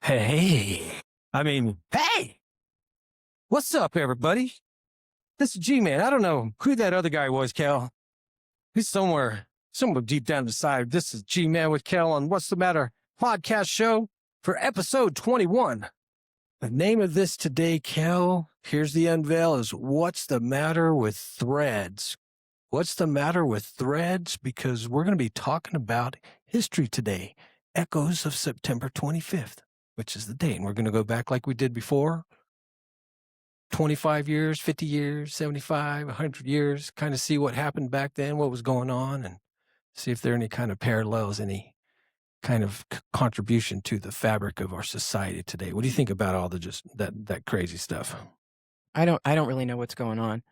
Hey, hey, what's up, everybody? This is G-Man. I don't know who that other guy was, Cal. He's somewhere deep down inside. This is G-Man with Cal on What's the Matter podcast show for episode 21. The name of this today, Cal, here's the unveil, is What's the Matter with Threads? What's the matter with Threads? Because we're going to be talking about history today, echoes of September 25th, which is the date. And we're going to go back like we did before, 25 years, 50 years, 75, 100 years, kind of see what happened back then, what was going on, and see if there are any kind of parallels, any kind of contribution to the fabric of our society today. What do you think about all the just that crazy stuff? I don't really know what's going on.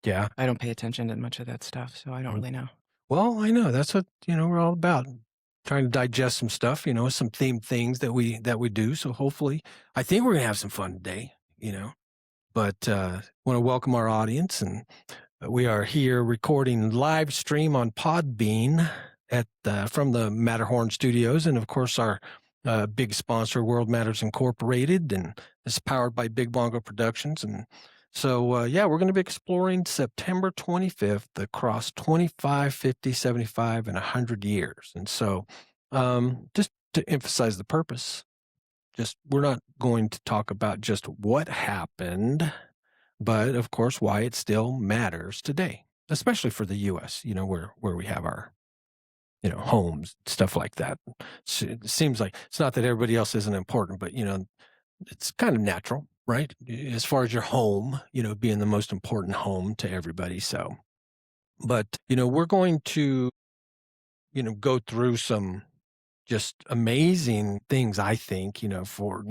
Yeah. I don't pay attention to much of that stuff, so I don't really know. Well, I know that's what, we're all about. Trying to digest some stuff, some themed things that we do. So hopefully, I think we're gonna have some fun today, But want to welcome our audience, and we are here recording live stream on Podbean at from the Matterhorn Studios, and of course our big sponsor, World Matters Incorporated, and it's powered by Big Bongo Productions. And so, we're going to be exploring September 25th across 25, 50, 75, and 100 years. And so, just to emphasize the purpose, we're not going to talk about just what happened, but of course, why it still matters today, especially for the U.S., where we have our, homes, stuff like that. It seems like it's not that everybody else isn't important, but, it's kind of natural, right? As far as your home, being the most important home to everybody. So, but, we're going to, go through some just amazing things, I think, for,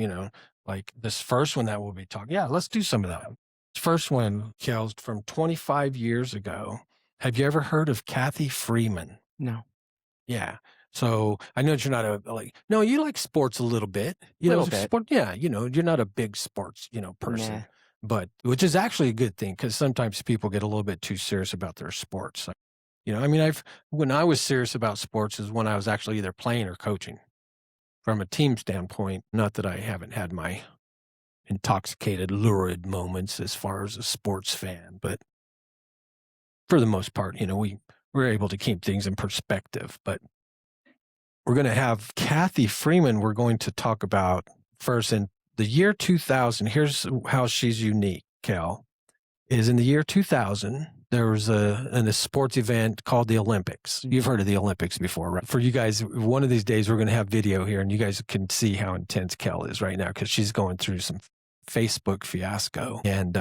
like this first one that we'll be talking. Yeah, let's do some of that. First one, Kel's from 25 years ago. Have you ever heard of Cathy Freeman? No. Yeah. So I know that you're not no, you like sports a little bit. Little bit. Sport, yeah, you're not a big sports, person. Nah. But which is actually a good thing, because sometimes people get a little bit too serious about their sports. When I was serious about sports is when I was actually either playing or coaching from a team standpoint. Not that I haven't had my intoxicated, lurid moments as far as a sports fan, but for the most part, we're able to keep things in perspective. But we're going to have Cathy Freeman. We're going to talk about first in the year 2000. Here's how she's unique, Cal, is in the year 2000, there was a sports event called the Olympics. You've heard of the Olympics before, right? For you guys, one of these days, we're going to have video here, and you guys can see how intense Cal is right now, because she's going through some Facebook fiasco and,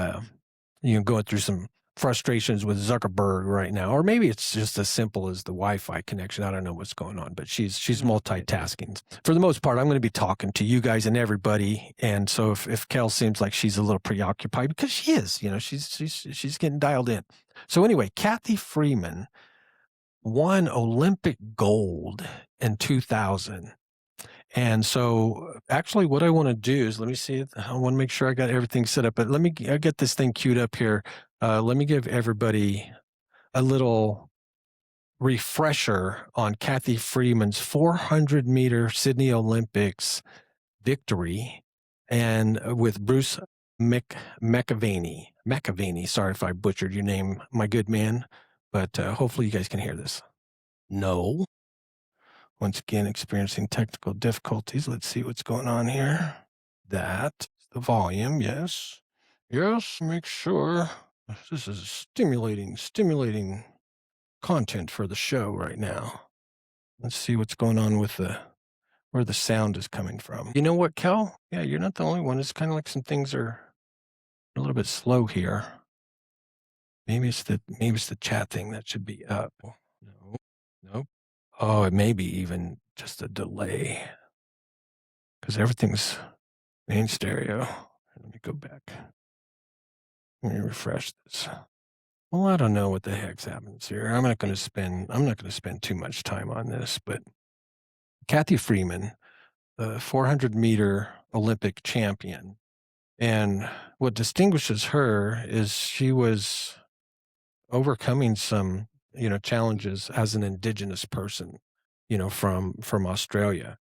going through some frustrations with Zuckerberg right now. Or maybe it's just as simple as the Wi-Fi connection. I don't know what's going on, but she's multitasking. For the most part, I'm going to be talking to you guys and everybody. And so if Cal seems like she's a little preoccupied, because she is, she's getting dialed in. So anyway, Cathy Freeman won Olympic gold in 2000. And so actually what I want to do is, let me see, I want to make sure I got everything set up, but I get this thing queued up here. Let me give everybody a little refresher on Cathy Freeman's 400-meter Sydney Olympics victory, and with Bruce McAvaney. Sorry if I butchered your name, my good man, but hopefully you guys can hear this. No. Once again, experiencing technical difficulties. Let's see what's going on here. That's the volume. Yes. Yes, make sure. This is stimulating content for the show right now. Let's see what's going on with where the sound is coming from. You know what, Kel? Yeah, you're not the only one. It's kind of like some things are a little bit slow here. Maybe it's the chat thing that should be up. No. Nope. Oh, it may be even just a delay, because everything's main stereo. Let me go back. Let me refresh this. Well, I don't know what the heck's happens here. I'm not going to spend too much time on this, but Cathy Freeman, the 400-meter Olympic champion, and what distinguishes her is she was overcoming some challenges as an indigenous person, from Australia.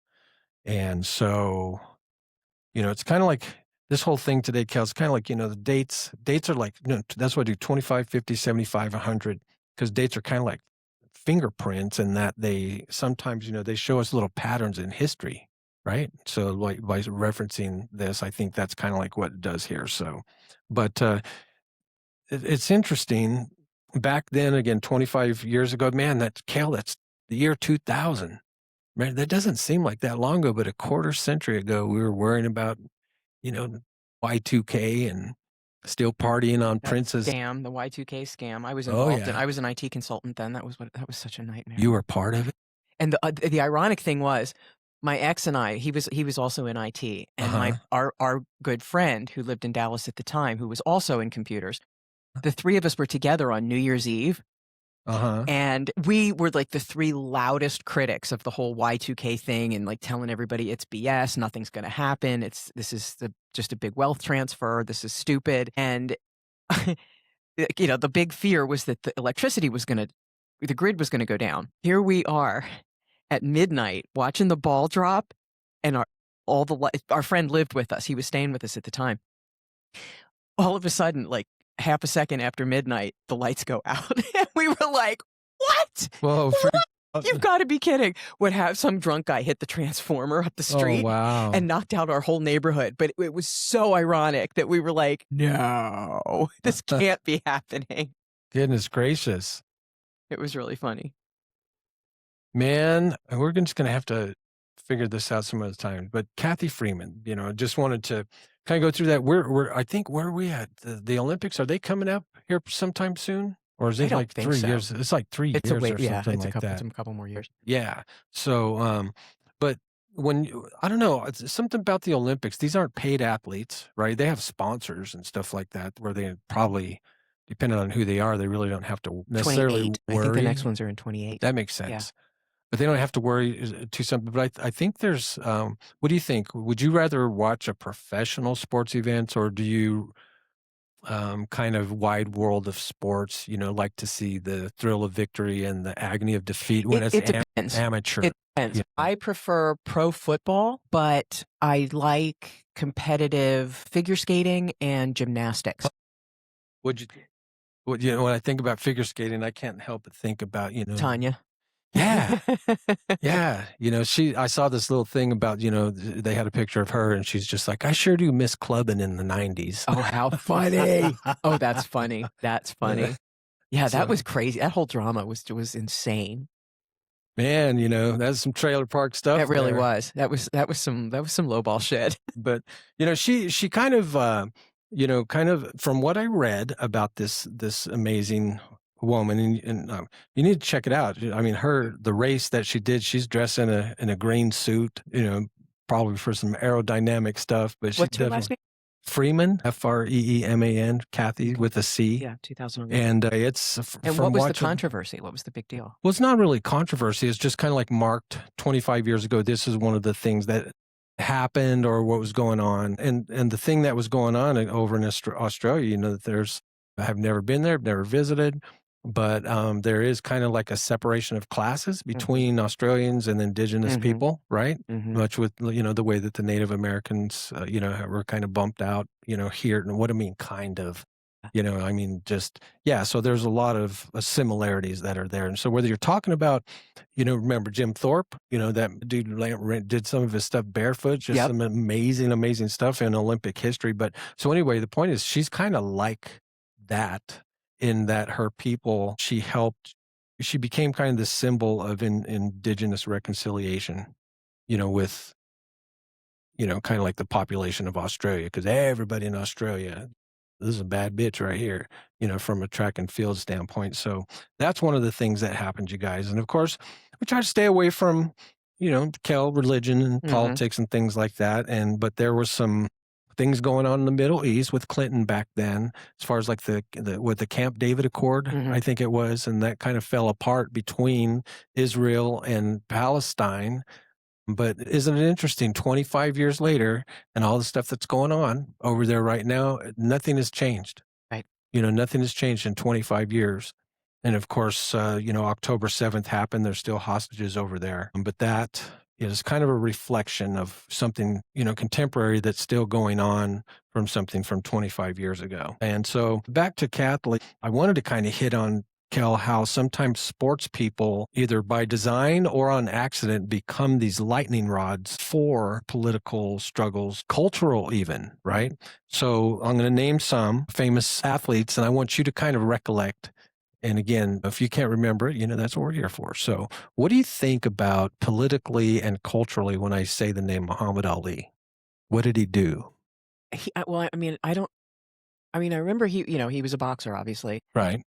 And so It's kind of like this whole thing today, Cal. It's kind of like, the dates are like, that's what I do 25, 50, 75, 100, because dates are kind of like fingerprints, and that they sometimes, they show us little patterns in history, right? So like by referencing this, I think that's kind of like what it does here. So, but it's interesting. Back then, again, 25 years ago, man, that's the year 2000. Man, that doesn't seem like that long ago, but a quarter century ago, we were worrying about, you know, Y2K and still partying on That Prince's. scam, the Y2K scam. I was Oh, involved in. yeah. I was an IT consultant then. That was such a nightmare. You were part of it? And the ironic thing was, my ex and I, he was also in IT, and our good friend who lived in Dallas at the time, who was also in computers, the three of us were together on New Year's Eve, and we were like the three loudest critics of the whole Y2K thing, and like telling everybody it's BS, nothing's going to happen. This is just a big wealth transfer. This is stupid. And the big fear was that the grid was going to go down. Here we are at midnight watching the ball drop, and our friend lived with us. He was staying with us at the time. All of a sudden, like half a second after midnight, the lights go out. And we were like, what? Whoa. What? You've got to be kidding. Would have some drunk guy hit the transformer up the street and knocked out our whole neighborhood. But it was so ironic that we were like, no, this can't be happening. Goodness gracious. It was really funny. Man, we're just going to have to figure this out some other time. But Cathy Freeman, just wanted to kind of go through that. I think, where are we at? The Olympics, are they coming up here sometime soon? Or is it like 3 years? It's like 3 years or something like that. It's a couple more years. Yeah. So, but I don't know, it's something about the Olympics. These aren't paid athletes, right? They have sponsors and stuff like that, where they probably, depending on who they are, they really don't have to necessarily worry. I think the next ones are in 28. That makes sense. Yeah. But they don't have to worry to something. But I think there's, what do you think? Would you rather watch a professional sports event, or do you kind of wide world of sports, like to see the thrill of victory and the agony of defeat when it's amateur? It depends. I prefer pro football, but I like competitive figure skating and gymnastics. When I think about figure skating, I can't help but think about, Tanya. Yeah. Yeah. I saw this little thing about, they had a picture of her, and she's just like, I sure do miss clubbing in the 90s. Oh, how funny. Oh, that's funny. That's funny. Yeah, that was crazy. That whole drama was insane. Man, that's some trailer park stuff. It really was. That was some lowball shit. But, she kind of, from what I read about this amazing woman, and you need to check it out. I mean, the race that she did, she's dressed in a green suit, probably for some aerodynamic stuff. But what's her last name? Freeman, Freeman, Cathy with a C. Yeah, 2000. And what was the controversy? What was the big deal? Well, it's not really controversy. It's just kind of like marked 25 years ago. This is one of the things that happened, or what was going on, and the thing that was going on over in Australia. That I have never been there, never visited. But there is kind of like a separation of classes between Australians and Indigenous people, right? Much with, the way that the Native Americans, were kind of bumped out, here. And what I mean, kind of, I mean, just, yeah. So there's a lot of similarities that are there. And so whether you're talking about, remember Jim Thorpe, that dude did some of his stuff barefoot, just some amazing, amazing stuff in Olympic history. But so anyway, the point is, she's kind of like that, in that her people, she became kind of the symbol of indigenous reconciliation, with, kind of like the population of Australia, because everybody in Australia, this is a bad bitch right here, from a track and field standpoint. So that's one of the things that happened, you guys. And of course, we try to stay away from, religion and politics and things like that. But there was some things going on in the Middle East with Clinton back then, as far as like the Camp David Accord, I think it was, and that kind of fell apart between Israel and Palestine. But isn't it interesting, 25 years later, and all the stuff that's going on over there right now, nothing has changed. Right. Nothing has changed in 25 years. And of course, October 7th happened. There's still hostages over there. But that, is kind of a reflection of something, contemporary that's still going on from something from 25 years ago. And so back to Catholic, I wanted to kind of hit on, Kel, how sometimes sports people, either by design or on accident, become these lightning rods for political struggles, cultural even, right? So I'm going to name some famous athletes, and I want you to kind of recollect. And again, if you can't remember it, that's what we're here for. So what do you think about politically and culturally when I say the name Muhammad Ali? What did he do? I remember he was a boxer, obviously. Right.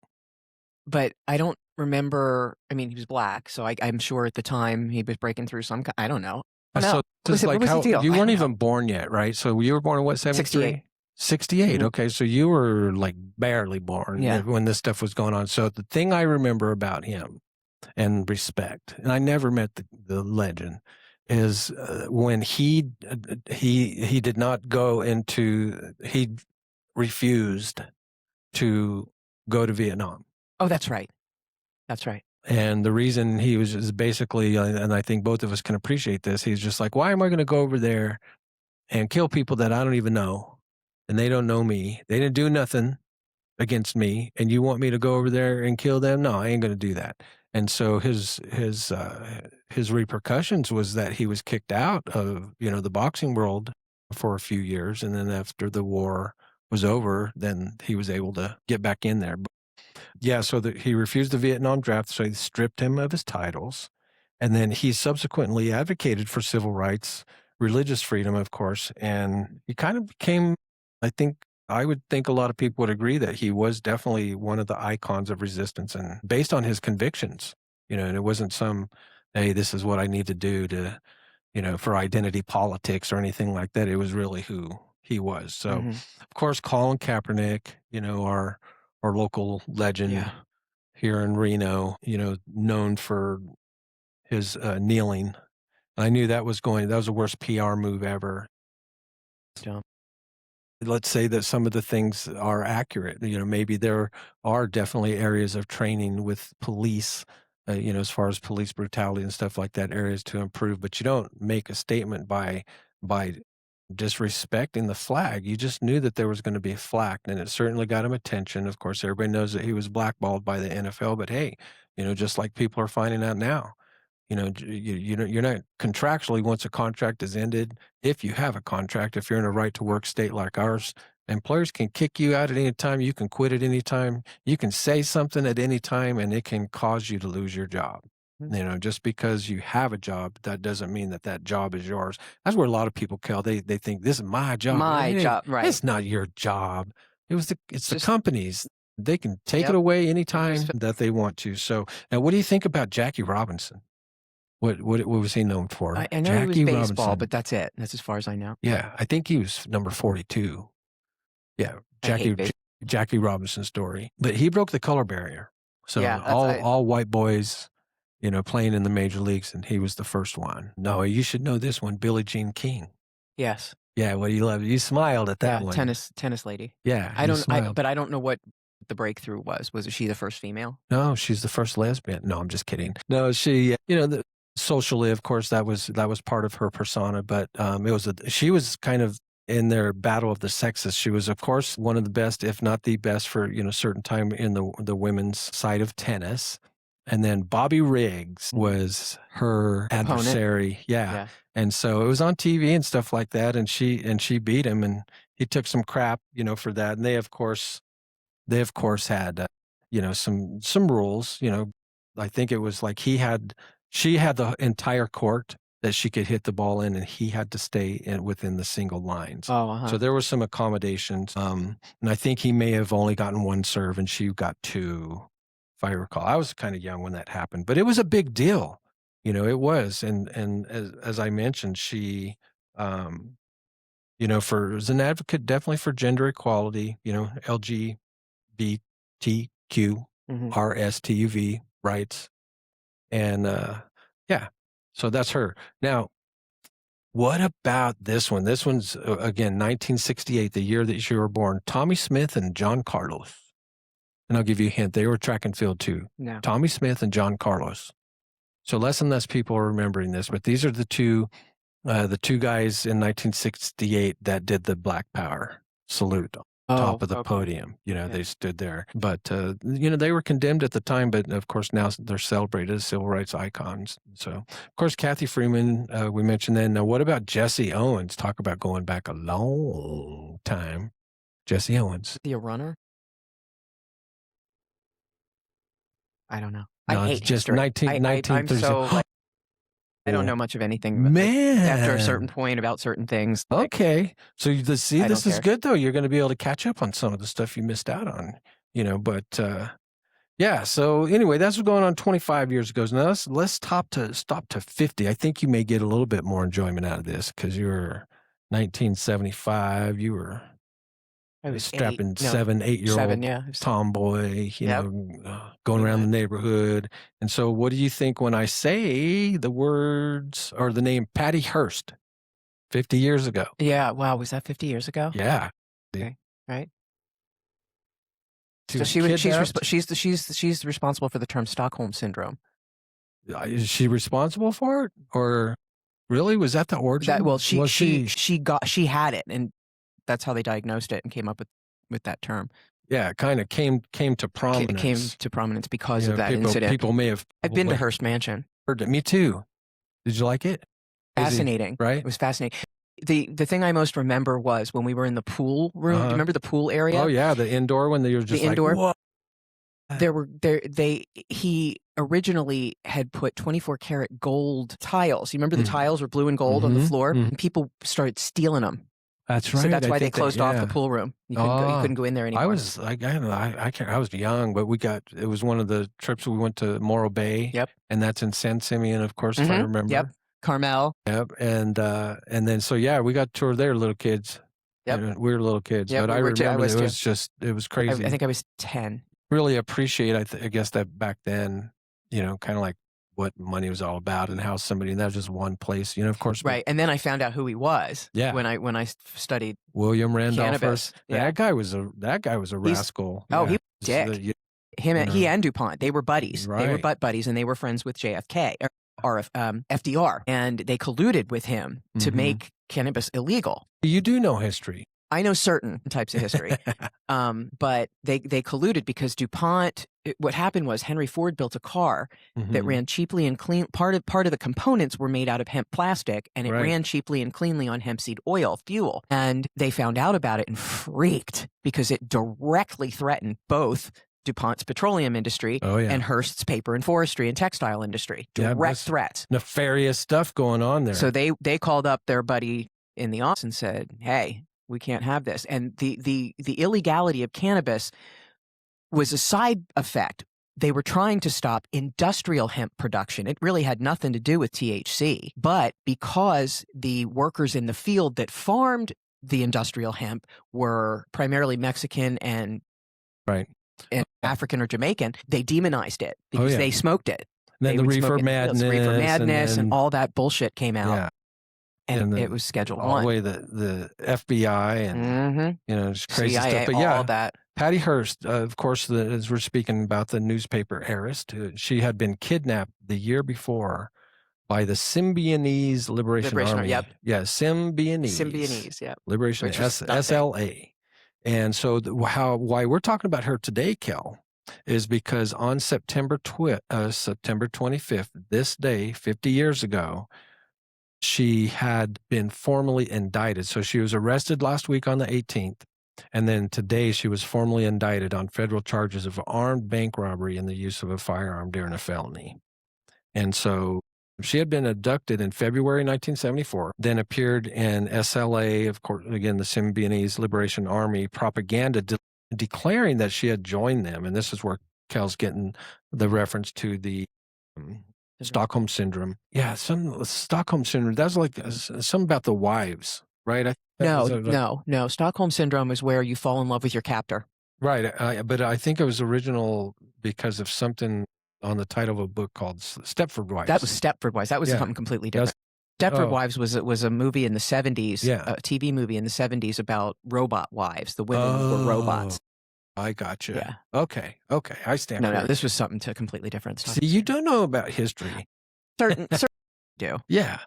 But I don't remember. He was black, so I'm sure at the time he was breaking through some. I don't know. So this is like how you weren't even born yet, right? So you were born in what, 73? 68. Mhm. Okay, so you were like barely born when this stuff was going on. So the thing I remember about him and respect, and I never met the legend, is when he did not go into, he refused to go to Vietnam. Oh, that's right. That's right. And the reason he was is basically, and I think both of us can appreciate this, he's just like, why am I going to go over there and kill people that I don't even know, and they don't know me? They didn't do nothing against me, and you want me to go over there and kill them? No, I ain't going to do that. And so his repercussions was that he was kicked out of, the boxing world for a few years. And then after the war was over, then he was able to get back in there. Yeah, so he refused the Vietnam draft, so they stripped him of his titles. And then he subsequently advocated for civil rights, religious freedom, of course. And he kind of became, I would think a lot of people would agree that he was definitely one of the icons of resistance, and based on his convictions, and it wasn't some, hey, this is what I need to do to, for identity politics or anything like that. It was really who he was. So, of course, Colin Kaepernick, our local legend here in Reno, known for his kneeling. I knew that was the worst PR move ever. Yeah. Let's say that some of the things are accurate. Maybe there are definitely areas of training with police, as far as police brutality and stuff like that, areas to improve. But you don't make a statement by disrespecting the flag. You just knew that there was going to be a flag, and it certainly got him attention. Of course, everybody knows that he was blackballed by the NFL, but hey, just like people are finding out now, you're not contractually, once a contract is ended, if you have a contract, if you're in a right to work state like ours, employers can kick you out at any time. You can quit at any time. You can say something at any time, and it can cause you to lose your job. Just because you have a job, that doesn't mean that job is yours. That's where a lot of people, Kel, they think this is my job. My job, right? It's not your job. It's the companies. They can take it away anytime that they want to. So now, what do you think about Jackie Robinson? What was he known for? I know Jackie he was baseball, Robinson. but that's it. That's as far as I know. Yeah, I think he was number 42. Yeah, Jackie Robinson story. But he broke the color barrier. So all white boys, playing in the major leagues, and he was the first one. No, you should know this one, Billie Jean King. Yes. Yeah, what do you love? You smiled at that one. Tennis lady. Yeah, but I don't know what the breakthrough was. Was she the first female? No, she's the first lesbian. No, I'm just kidding. No, she, socially, of course, that was part of her persona, but she was kind of in their battle of the sexes. She was, of course, one of the best, if not the best, for certain time in the women's side of tennis. And then Bobby Riggs was her adversary. Yeah. And so it was on TV and stuff like that, and she beat him, and he took some crap, for that. And they of course had some rules. I think it was like she had the entire court that she could hit the ball in, and he had to stay within the single lines. So there were some accommodations. And I think he may have only gotten one serve, and she got two, if I recall. I was kind of young when that happened, but it was a big deal. It was. And as I mentioned, she, was an advocate definitely for gender equality, LGBTQ, RSTUV rights. And so that's her. Now, what about this one? This one's, again, 1968, the year that you were born. Tommy Smith and John Carlos. And I'll give you a hint. They were track and field too. No. Tommy Smith and John Carlos. So less and less people are remembering this, but these are the two guys in 1968 that did the Black Power salute on top of the podium. They stood there. But, they were condemned at the time, but of course now they're celebrated as civil rights icons. So, of course, Cathy Freeman, we mentioned then. Now, what about Jesse Owens? Talk about going back a long time. Jesse Owens. Is he a runner? I don't know. No, I hate just history. 1930s. I don't know much of anything. Man. After a certain point about certain things. Okay. So this is good, though. You're going to be able to catch up on some of the stuff you missed out on, but yeah. So anyway, that's what's going on 25 years ago. Now let's stop to 50. I think you may get a little bit more enjoyment out of this because you're 1975. You were a strapping 7-8-year-old tomboy, going around the neighborhood. And so what do you think when I say the words or the name Patty Hearst 50 years ago? Yeah. Wow. Was that 50 years ago? Yeah. Okay. Right. So she's responsible for the term Stockholm syndrome. Is she responsible for it, or really was that the origin? She had it, and that's how they diagnosed it and came up with that term. Yeah, it kind of came to prominence. It came to prominence because of that incident. People may have. I've been to Hearst Mansion. Heard it. Me too. Did you like it? Fascinating, right? It was fascinating. The thing I most remember was when we were in the pool room. Do you remember the pool area? Oh yeah, the indoor when they were just indoor. Whoa. He originally had put 24 karat gold tiles. You remember the tiles were blue and gold on the floor, and people started stealing them. That's right. So that's why they closed off the pool room. You couldn't go in there anymore. I was young, but it was one of the trips we went to Morro Bay. Yep. And that's in San Simeon, of course, if I remember. Yep. Carmel. Yep. And then we got toured there, little kids. Yep. We were little kids, yep, but I remember it was crazy. I think I was 10. Really appreciate, I guess, that back then, kind of like what money was all about and how and that was just one place, of course. Right. And then I found out who he was. Yeah. When I studied William Randolph cannabis. Yeah. That guy was a rascal. He was dick. He and DuPont, they were buddies. Right. They were butt buddies, and they were friends with JFK or FDR, and they colluded with him to make cannabis illegal. You do know history. I know certain types of history, but they colluded because DuPont. What happened was Henry Ford built a car that ran cheaply and clean. Part of the components were made out of hemp plastic, and it ran cheaply and cleanly on hemp seed oil fuel. And they found out about it and freaked because it directly threatened both DuPont's petroleum industry and Hearst's paper and forestry and textile industry. Direct threats. Nefarious stuff going on there. So they called up their buddy in the office and said, "Hey, we can't have this." And the illegality of cannabis was a side effect. They were trying to stop industrial hemp production. It really had nothing to do with THC. But because the workers in the field that farmed the industrial hemp were primarily Mexican and African or Jamaican, they demonized it because they smoked it. And then the reefer madness and all that bullshit came out. Yeah. And it was Schedule 1. All the way the FBI and just crazy CIA, stuff. But all that. Patty Hearst, of course, as we're speaking about the newspaper heiress, she had been kidnapped the year before by the Symbionese Liberation Army. Yep. Yeah, Symbionese, yeah. Liberation, SLA. And so why we're talking about her today, Kel, is because on September 25th, this day, 50 years ago, she had been formally indicted. So she was arrested last week on the 18th. And then today she was formally indicted on federal charges of armed bank robbery and the use of a firearm during a felony. And so she had been abducted in February 1974, then appeared in SLA, of course, again, the Symbionese Liberation Army propaganda declaring that she had joined them. And this is where Kel's getting the reference to the Stockholm Syndrome. Yeah, some Stockholm Syndrome. That's like something about the wives, right? No. Stockholm Syndrome is where you fall in love with your captor. Right. But I think it was original because of something on the title of a book called Stepford Wives. That was Stepford Wives. That was something completely different. Stepford Wives was a movie in the 70s, a TV movie in the 70s about robot wives. The women were robots. I got you. Yeah. Okay. I stand. No, this was something completely different. See, you don't know about history. certain do. Yeah.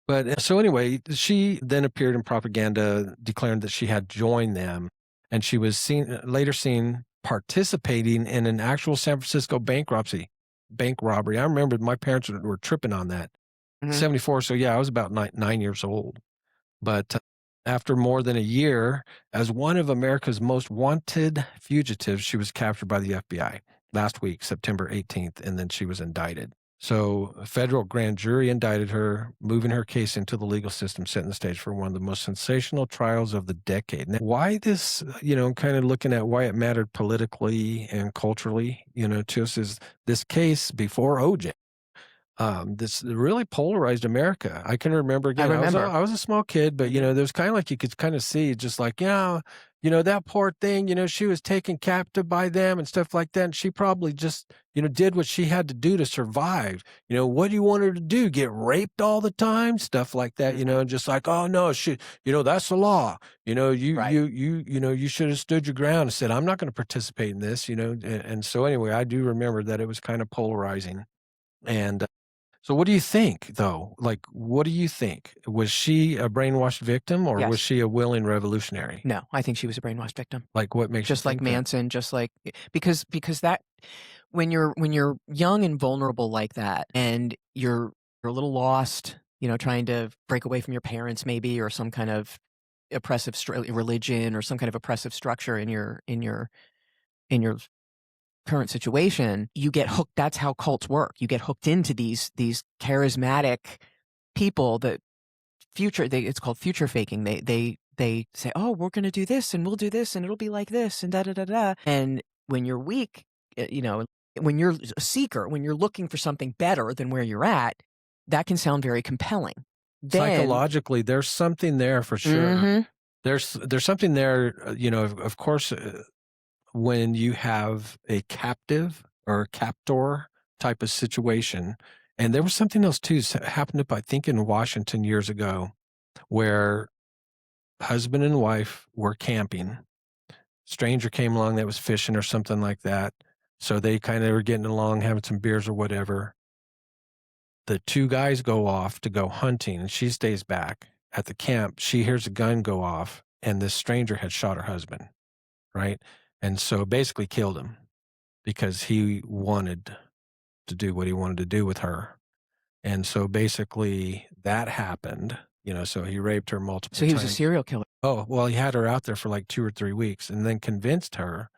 But so anyway, she then appeared in propaganda declaring that she had joined them, and she was later seen participating in an actual San Francisco bank robbery. I remember my parents were tripping on that. 74. So yeah, I was about 9 years old. But after more than a year, as one of America's most wanted fugitives, she was captured by the FBI last week, September 18th, and then she was indicted. So a federal grand jury indicted her, moving her case into the legal system, setting the stage for one of the most sensational trials of the decade. Now, why this, kind of looking at why it mattered politically and culturally, to us is this case before OJ. This really polarized America. I can remember again. I was a small kid, but there's kind of like you could kind of see just like, that poor thing, she was taken captive by them and stuff like that. And she probably just, did what she had to do to survive. What do you want her to do? Get raped all the time? Stuff like that, and just like, oh no, that's the law. You should have stood your ground and said, I'm not going to participate in this, and so anyway, I do remember that it was kind of polarizing. And so what do you think, though? Like, what do you think? Was she a brainwashed victim, or was she a willing revolutionary? No, I think she was a brainwashed victim. Like, what makes just you like think Manson, just like because that when you're young and vulnerable like that, and you're a little lost, trying to break away from your parents, maybe, or some kind of oppressive religion, or some kind of oppressive structure in your current situation, you get hooked. That's how cults work. You get hooked into these charismatic people that it's called future faking. They say, oh, we're going to do this and we'll do this and it'll be like this and da da da da. And when you're weak, when you're a seeker, when you're looking for something better than where you're at, that can sound very compelling. Psychologically, there's something there for sure. There's something there, of course. When you have a captive or a captor type of situation. And there was something else too happened up, I think, in Washington years ago, where husband and wife were camping. Stranger came along that was fishing or something like that. So they kind of were getting along, having some beers or whatever. The two guys go off to go hunting, and she stays back at the camp. She hears a gun go off, and this stranger had shot her husband, right? And so basically killed him because he wanted to do what he wanted to do with her. And so basically that happened, so he raped her multiple times. So he was a serial killer. Oh, well, he had her out there for like 2 or 3 weeks and then convinced her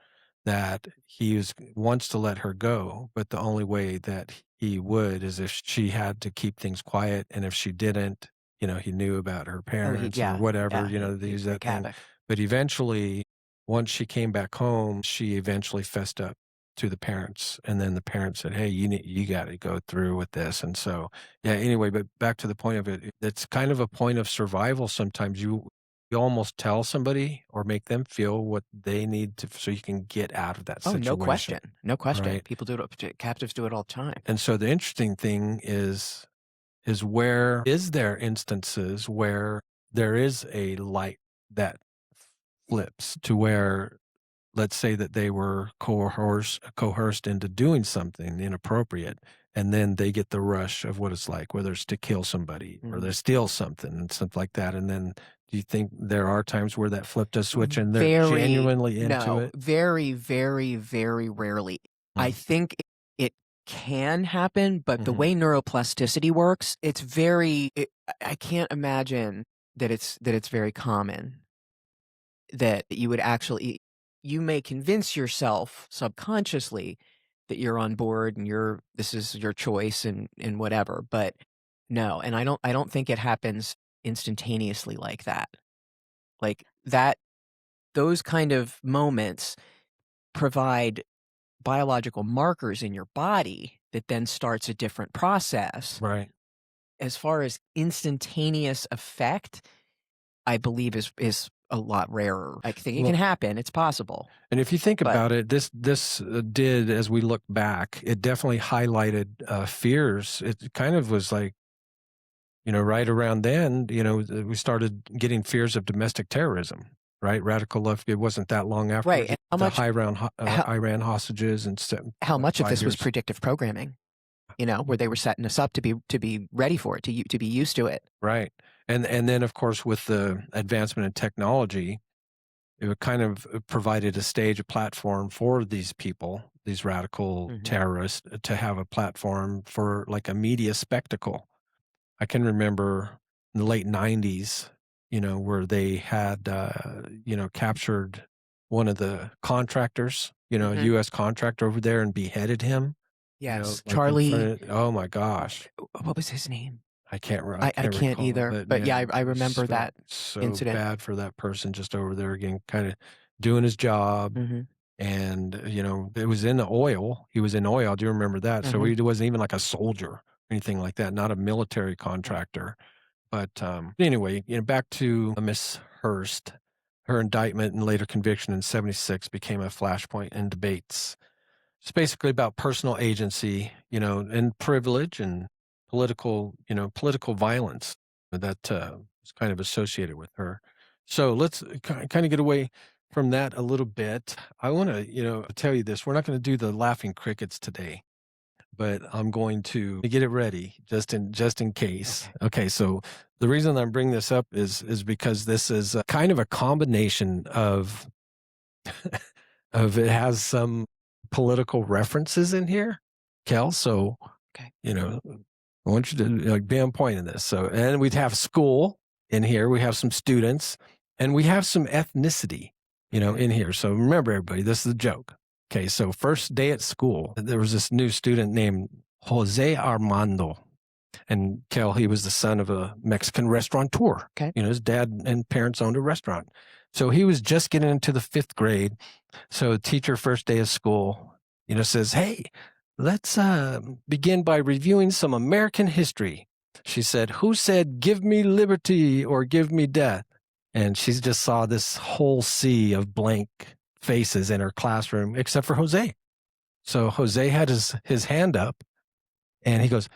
that he wants to let her go. But the only way that he would is if she had to keep things quiet. And if she didn't, he knew about her parents or whatever, these that thing. But eventually, once she came back home, she eventually fessed up to the parents, and then the parents said, hey, you got to go through with this. And so, anyway, but back to the point of it, it's kind of a point of survival. Sometimes you almost tell somebody or make them feel what they need to, so you can get out of that situation. No question. Right? People do it, captives do it all the time. And so the interesting thing is where is there instances where there is a light that flips to where, let's say that they were coerced into doing something inappropriate, and then they get the rush of what it's like, whether it's to kill somebody or to steal something and stuff like that. And then do you think there are times where that flipped a switch and they're genuinely into it? Very, very, very rarely. I think it can happen, but the way neuroplasticity works, I can't imagine that it's very common that you would actually, you may convince yourself subconsciously that you're on board and this is your choice and whatever, but no. And I don't think it happens instantaneously like that. Like that, those kind of moments provide biological markers in your body that then starts a different process. Right. As far as instantaneous effect, I believe is a lot rarer. I think it can happen. It's possible. And if you think about it, this did, as we look back, it definitely highlighted fears. It kind of was like, right around then, we started getting fears of domestic terrorism, right? Radical left. It wasn't that long after the Iran hostages and stuff. How much of this was predictive programming? where they were setting us up to be ready for it, to be used to it. Right. And then, of course, with the advancement in technology, it kind of provided a stage, a platform for these people, these radical terrorists, to have a platform for like a media spectacle. I can remember in the late 90s, where they had, captured one of the contractors, a U.S. contractor over there and beheaded him. Yes, Like in front Charlie. oh my gosh. What was his name? I can't I can't can't recall, either. But yeah, I it was remember that so incident. bad for that person just over there again, kinda doing his job, Mhm. and, it was in the oil. He was in oil, I do remember that, so he wasn't even like a soldier or anything like that, not a military contractor. But, anyway, back to Miss Hearst. Her indictment and later conviction in '76 became a flashpoint in debates. It's basically about personal agency, and privilege and political violence that is kind of associated with her. So let's kind of get away from that a little bit. I want to, tell you this. We're not going to do the laughing crickets today, but I'm going to get it ready just in case. Okay. So the reason I'm bringing this up is because this is kind of a combination of it has some political references in here, Kel. So, Okay. I want you to be on point in this. So, and we'd have school in here. We have some students, and we have some ethnicity, in here. So remember, everybody, this is a joke. Okay. So first day at school, there was this new student named Jose Armando. And Kel, he was the son of a Mexican restaurateur. Okay. His dad and parents owned a restaurant. So he was just getting into the 5th grade. So teacher, first day of school, says, "Hey, let's begin by reviewing some American history." She said, "Who said, 'Give me liberty or give me death'?" And she just saw this whole sea of blank faces in her classroom, except for Jose. So Jose had his hand up, and he goes,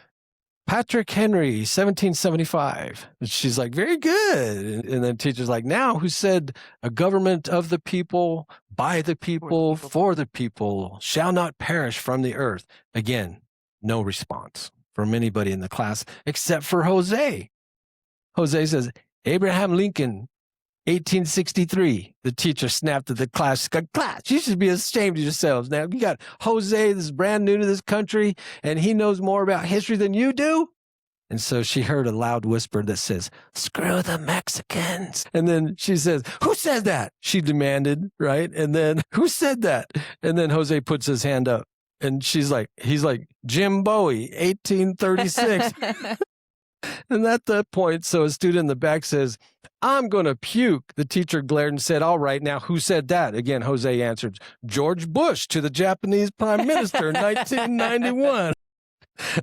"Patrick Henry, 1775. And she's like, "Very good." And then teacher's like, "Now, who said a government of the people, by the people, for the people, shall not perish from the earth?" Again, no response from anybody in the class except for Jose. Jose says, "Abraham Lincoln, 1863. The teacher snapped at the class. "Class, you should be ashamed of yourselves. Now, you got Jose that's brand new to this country, and he knows more about history than you do." And so she heard a loud whisper that says, "Screw the Mexicans." And then she says, "Who said that?" She demanded, right? And then, "Who said that?" And then Jose puts his hand up, and he's like, "Jim Bowie, 1836. And at that point, so a student in the back says, "I'm going to puke." The teacher glared and said, "All right, now who said that?" Again, Jose answered, "George Bush to the Japanese Prime Minister in 1991.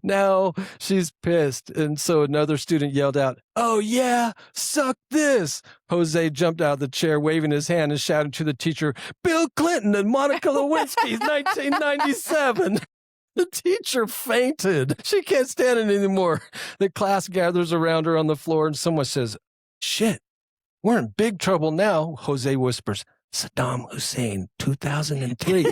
Now she's pissed. And so another student yelled out, "Oh yeah, suck this." Jose jumped out of the chair, waving his hand and shouted to the teacher, "Bill Clinton and Monica Lewinsky's 1997. The teacher fainted. She can't stand it anymore. The class gathers around her on the floor and someone says, "Shit, we're in big trouble now." Jose whispers, "Saddam Hussein, 2003.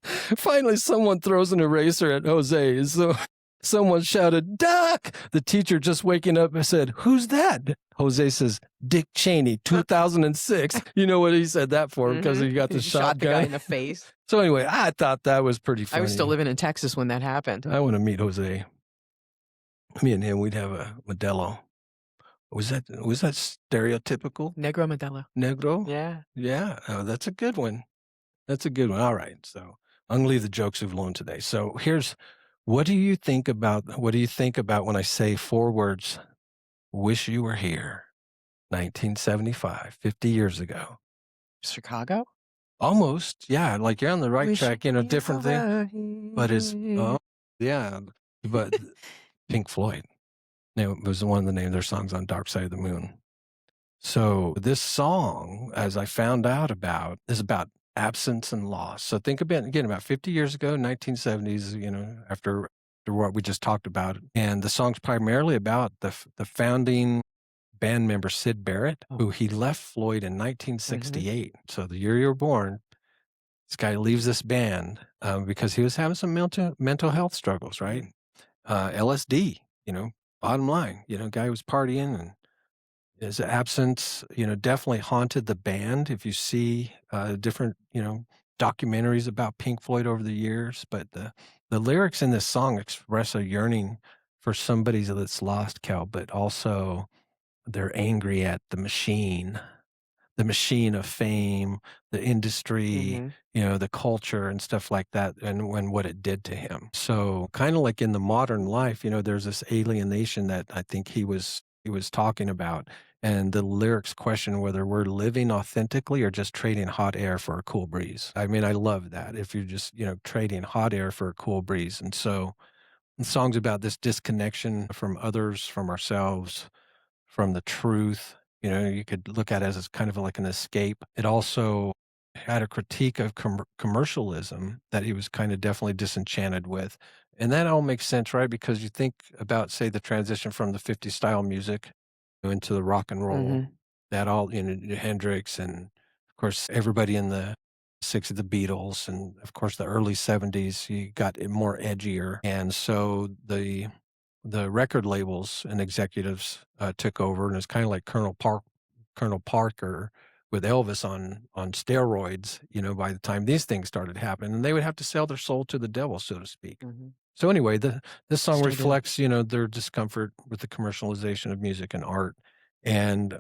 Finally, someone throws an eraser at Jose. So someone shouted, "Duck!" The teacher, just waking up, said, "Who's that?" Jose says, "Dick Cheney, 2006. You know what he said that for? Because he got the shot the guy shotgun in the face. So anyway, I thought that was pretty funny. I was still living in Texas when that happened. I want to meet Jose. Me and him, we'd have a Modelo. Was that stereotypical? Negro Modelo. Negro? Yeah. Yeah. Oh, that's a good one. That's a good one. All right. So I'm gonna leave the jokes alone today. So here's what do you think about when I say 4 words? Wish you were here. 1975, 50 years ago. Chicago? Almost. Yeah, like you're on the right Wish track, different thing. But yeah, but Pink Floyd. It was one of the names of their songs on Dark Side of the Moon. So this song, as I found out about, is about absence and loss. So think about 50 years ago, 1970s, after what we just talked about. And the song's primarily about the founding band member, Syd Barrett, who he left Floyd in 1968. So the year you were born, this guy leaves this band because he was having some mental health struggles, right? LSD, bottom line, guy was partying and his absence, definitely haunted the band. If you see, different, documentaries about Pink Floyd over the years, but the lyrics in this song express a yearning for somebody that's lost, Cal, but also they're angry at the machine of fame, the industry, Mhm. the culture and stuff like that, and when what it did to him. So, kinda like in the modern life, there's this alienation that I think he was talking about, and the lyrics question whether we're living authentically or just trading hot air for a cool breeze. I mean, I love that if you're just, trading hot air for a cool breeze, and so the song's about this disconnection from others, from ourselves, from the truth. You could look at it as kind of like an escape. It also had a critique of commercialism that he was kind of definitely disenchanted with. And that all makes sense, right? Because you think about, say, the transition from the 50s style music into the rock and roll, Mhm. that all, Hendrix and, of course, everybody in the 60s, the Beatles, and of course, the early 70s, you got it more edgier. And so the record labels and executives, took over, and it's kinda like Colonel Parker with Elvis on steroids, by the time these things started happening, and they would have to sell their soul to the devil, so to speak. Mhm. So anyway, this song Still do. reflects, their discomfort with the commercialization of music and art, and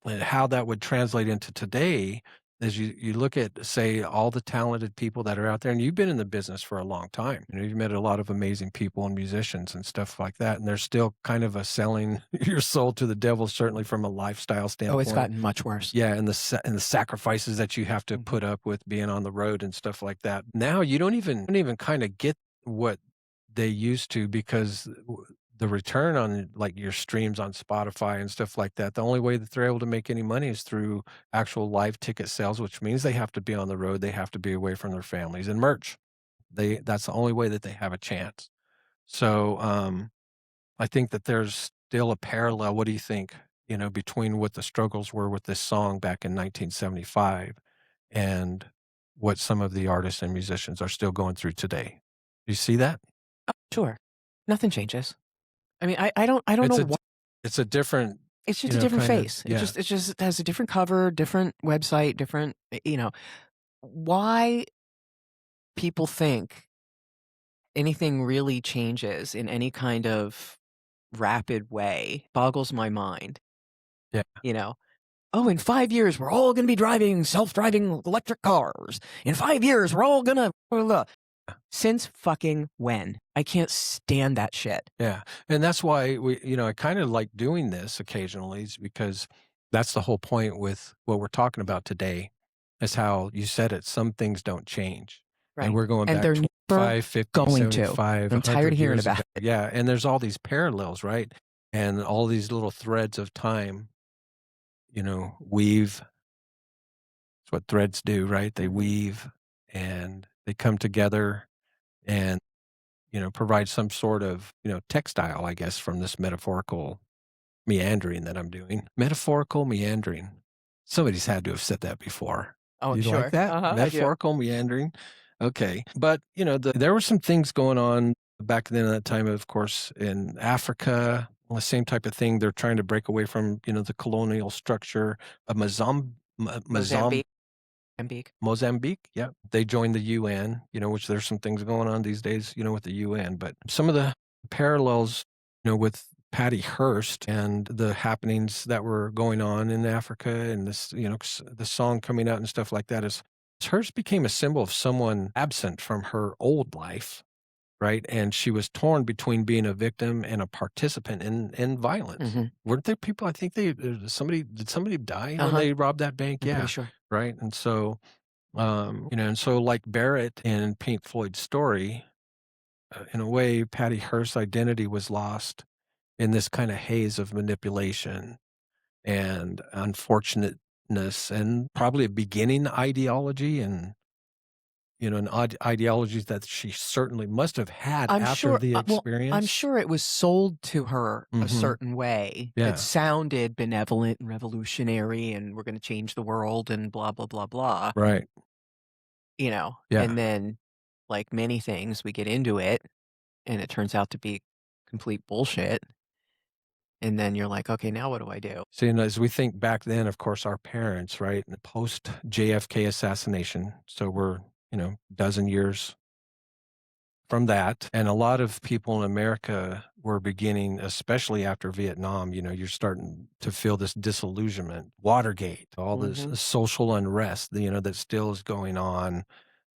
how that would translate into today is you look at, say, all the talented people that are out there, and you've been in the business for a long time. You've met a lot of amazing people and musicians and stuff like that, and there's still kind of a selling your soul to the devil, certainly from a lifestyle Oh, it's standpoint. gotten much worse. Yeah, and the sacrifices that you have to Mhm. put up with being on the road and stuff like that. Now you don't even kinda get what they used to because the return on, like, your streams on Spotify and stuff like that, the only way that they're able to make any money is through actual live ticket sales, which means they have to be on the road, they have to be away from their families, and merch. That's the only way that they have a chance. So, I think that there's still a parallel, what do you think, between what the struggles were with this song back in 1975 and what some of the artists and musicians are still going through today? Do you see that? Sure. Nothing changes. I mean, I don't know It's a why. d it's a different, It's just a different kinda face. It yeah, just it just has a different cover, different website, different, why people think anything really changes in any kind of rapid way boggles my mind, yeah, you know? "Oh, in 5 years, we're all gonna be driving self-driving electric cars. In 5 years, we're all gonna blah, blah." Since fucking when? I can't stand that shit. yeah, and that's why I kinda like doing this occasionally is because that's the whole point with what we're talking about today, is how you said it, some things don't change, and Right. we're going And back they're never 25, 50, going to. 75, I'm tired 100 of hearing years about ago. it. Yeah, and there's all these parallels, right? And all these little threads of time, weave. It's what threads do, right? They Mhm. weave, and they come together and, provide some sort of, textile, I guess, from this metaphorical meandering that I'm doing. Metaphorical meandering. Somebody's had to have said that before. Oh, You like sure. that? Uh-huh, I do. Metaphorical meandering? Okay. But, there were some things going on back then at that time, of course, in Africa, the same type of thing. They're trying to break away from, the colonial structure of Mozambique. Mozambique. Mozambique, yeah. They joined the UN, which there's some things going on these days, with the UN, but some of the parallels, with Patty Hearst and the happenings that were going on in Africa and this, the song coming out and stuff like that is Hearst became a symbol of someone absent from her old life, right? And she was torn between being a victim and a participant in violence. Mhm. Weren't there people, I think did somebody die when Uh-huh. they robbed that bank? I'm pretty Yeah, sure. right? And so and so like Barrett in Pink Floyd's story, in a way, Patty Hearst's identity was lost in this kind of haze of manipulation and unfortunateness and probably a beginning ideology and, an ideologies that she certainly must have had I'm after sure the I'm experience. sure it was sold to her a Mhm. certain way that Yeah. sounded benevolent and revolutionary, and we're gonna change the world and blah, blah, blah, blah, Right. and Yeah. then, like many things, we get into it, and it turns out to be complete bullshit. And then you're like, okay, now what do I do? See, and as we think back then, of course, our parents, right, the post JFK assassination. So we're, dozen years from that. And a lot of people in America were beginning, especially after Vietnam, you're starting to feel this disillusionment, Watergate, all this Hmm. social unrest, that still is going on,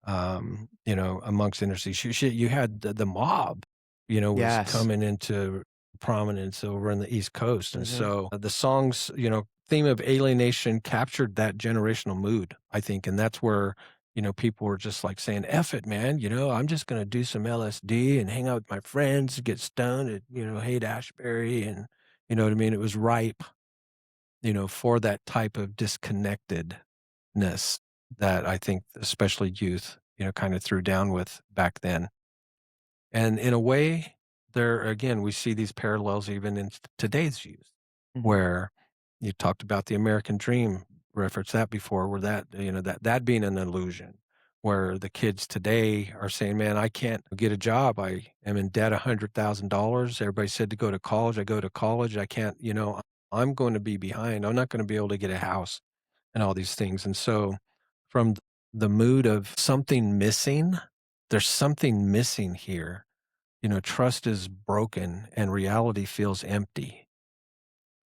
amongst inner city. Shit, you had the mob, was Yes. coming into prominence over on the East Coast. And Hmm. so the songs, theme of alienation captured that generational mood, I think. And that's where, people were just like saying, F it, man. I'm just going to do some LSD and hang out with my friends, get stoned at, Haight Ashbury. And, you know what I mean? It was ripe, for that type of disconnectedness that I think especially youth, kind of threw down with back then. And in a way, there again, we see these parallels even in today's youth, Hmm. where you talked about the American dream, referenced that before, where that being an illusion, where the kids today are saying, "Man, I can't get a job. I am in debt $100,000. Everybody said to go to college. I go to college. I can't. I'm going to be behind. I'm not going to be able to get a house and all these things." And so, from the mood of something missing, there's something missing here. Trust is broken and reality feels empty.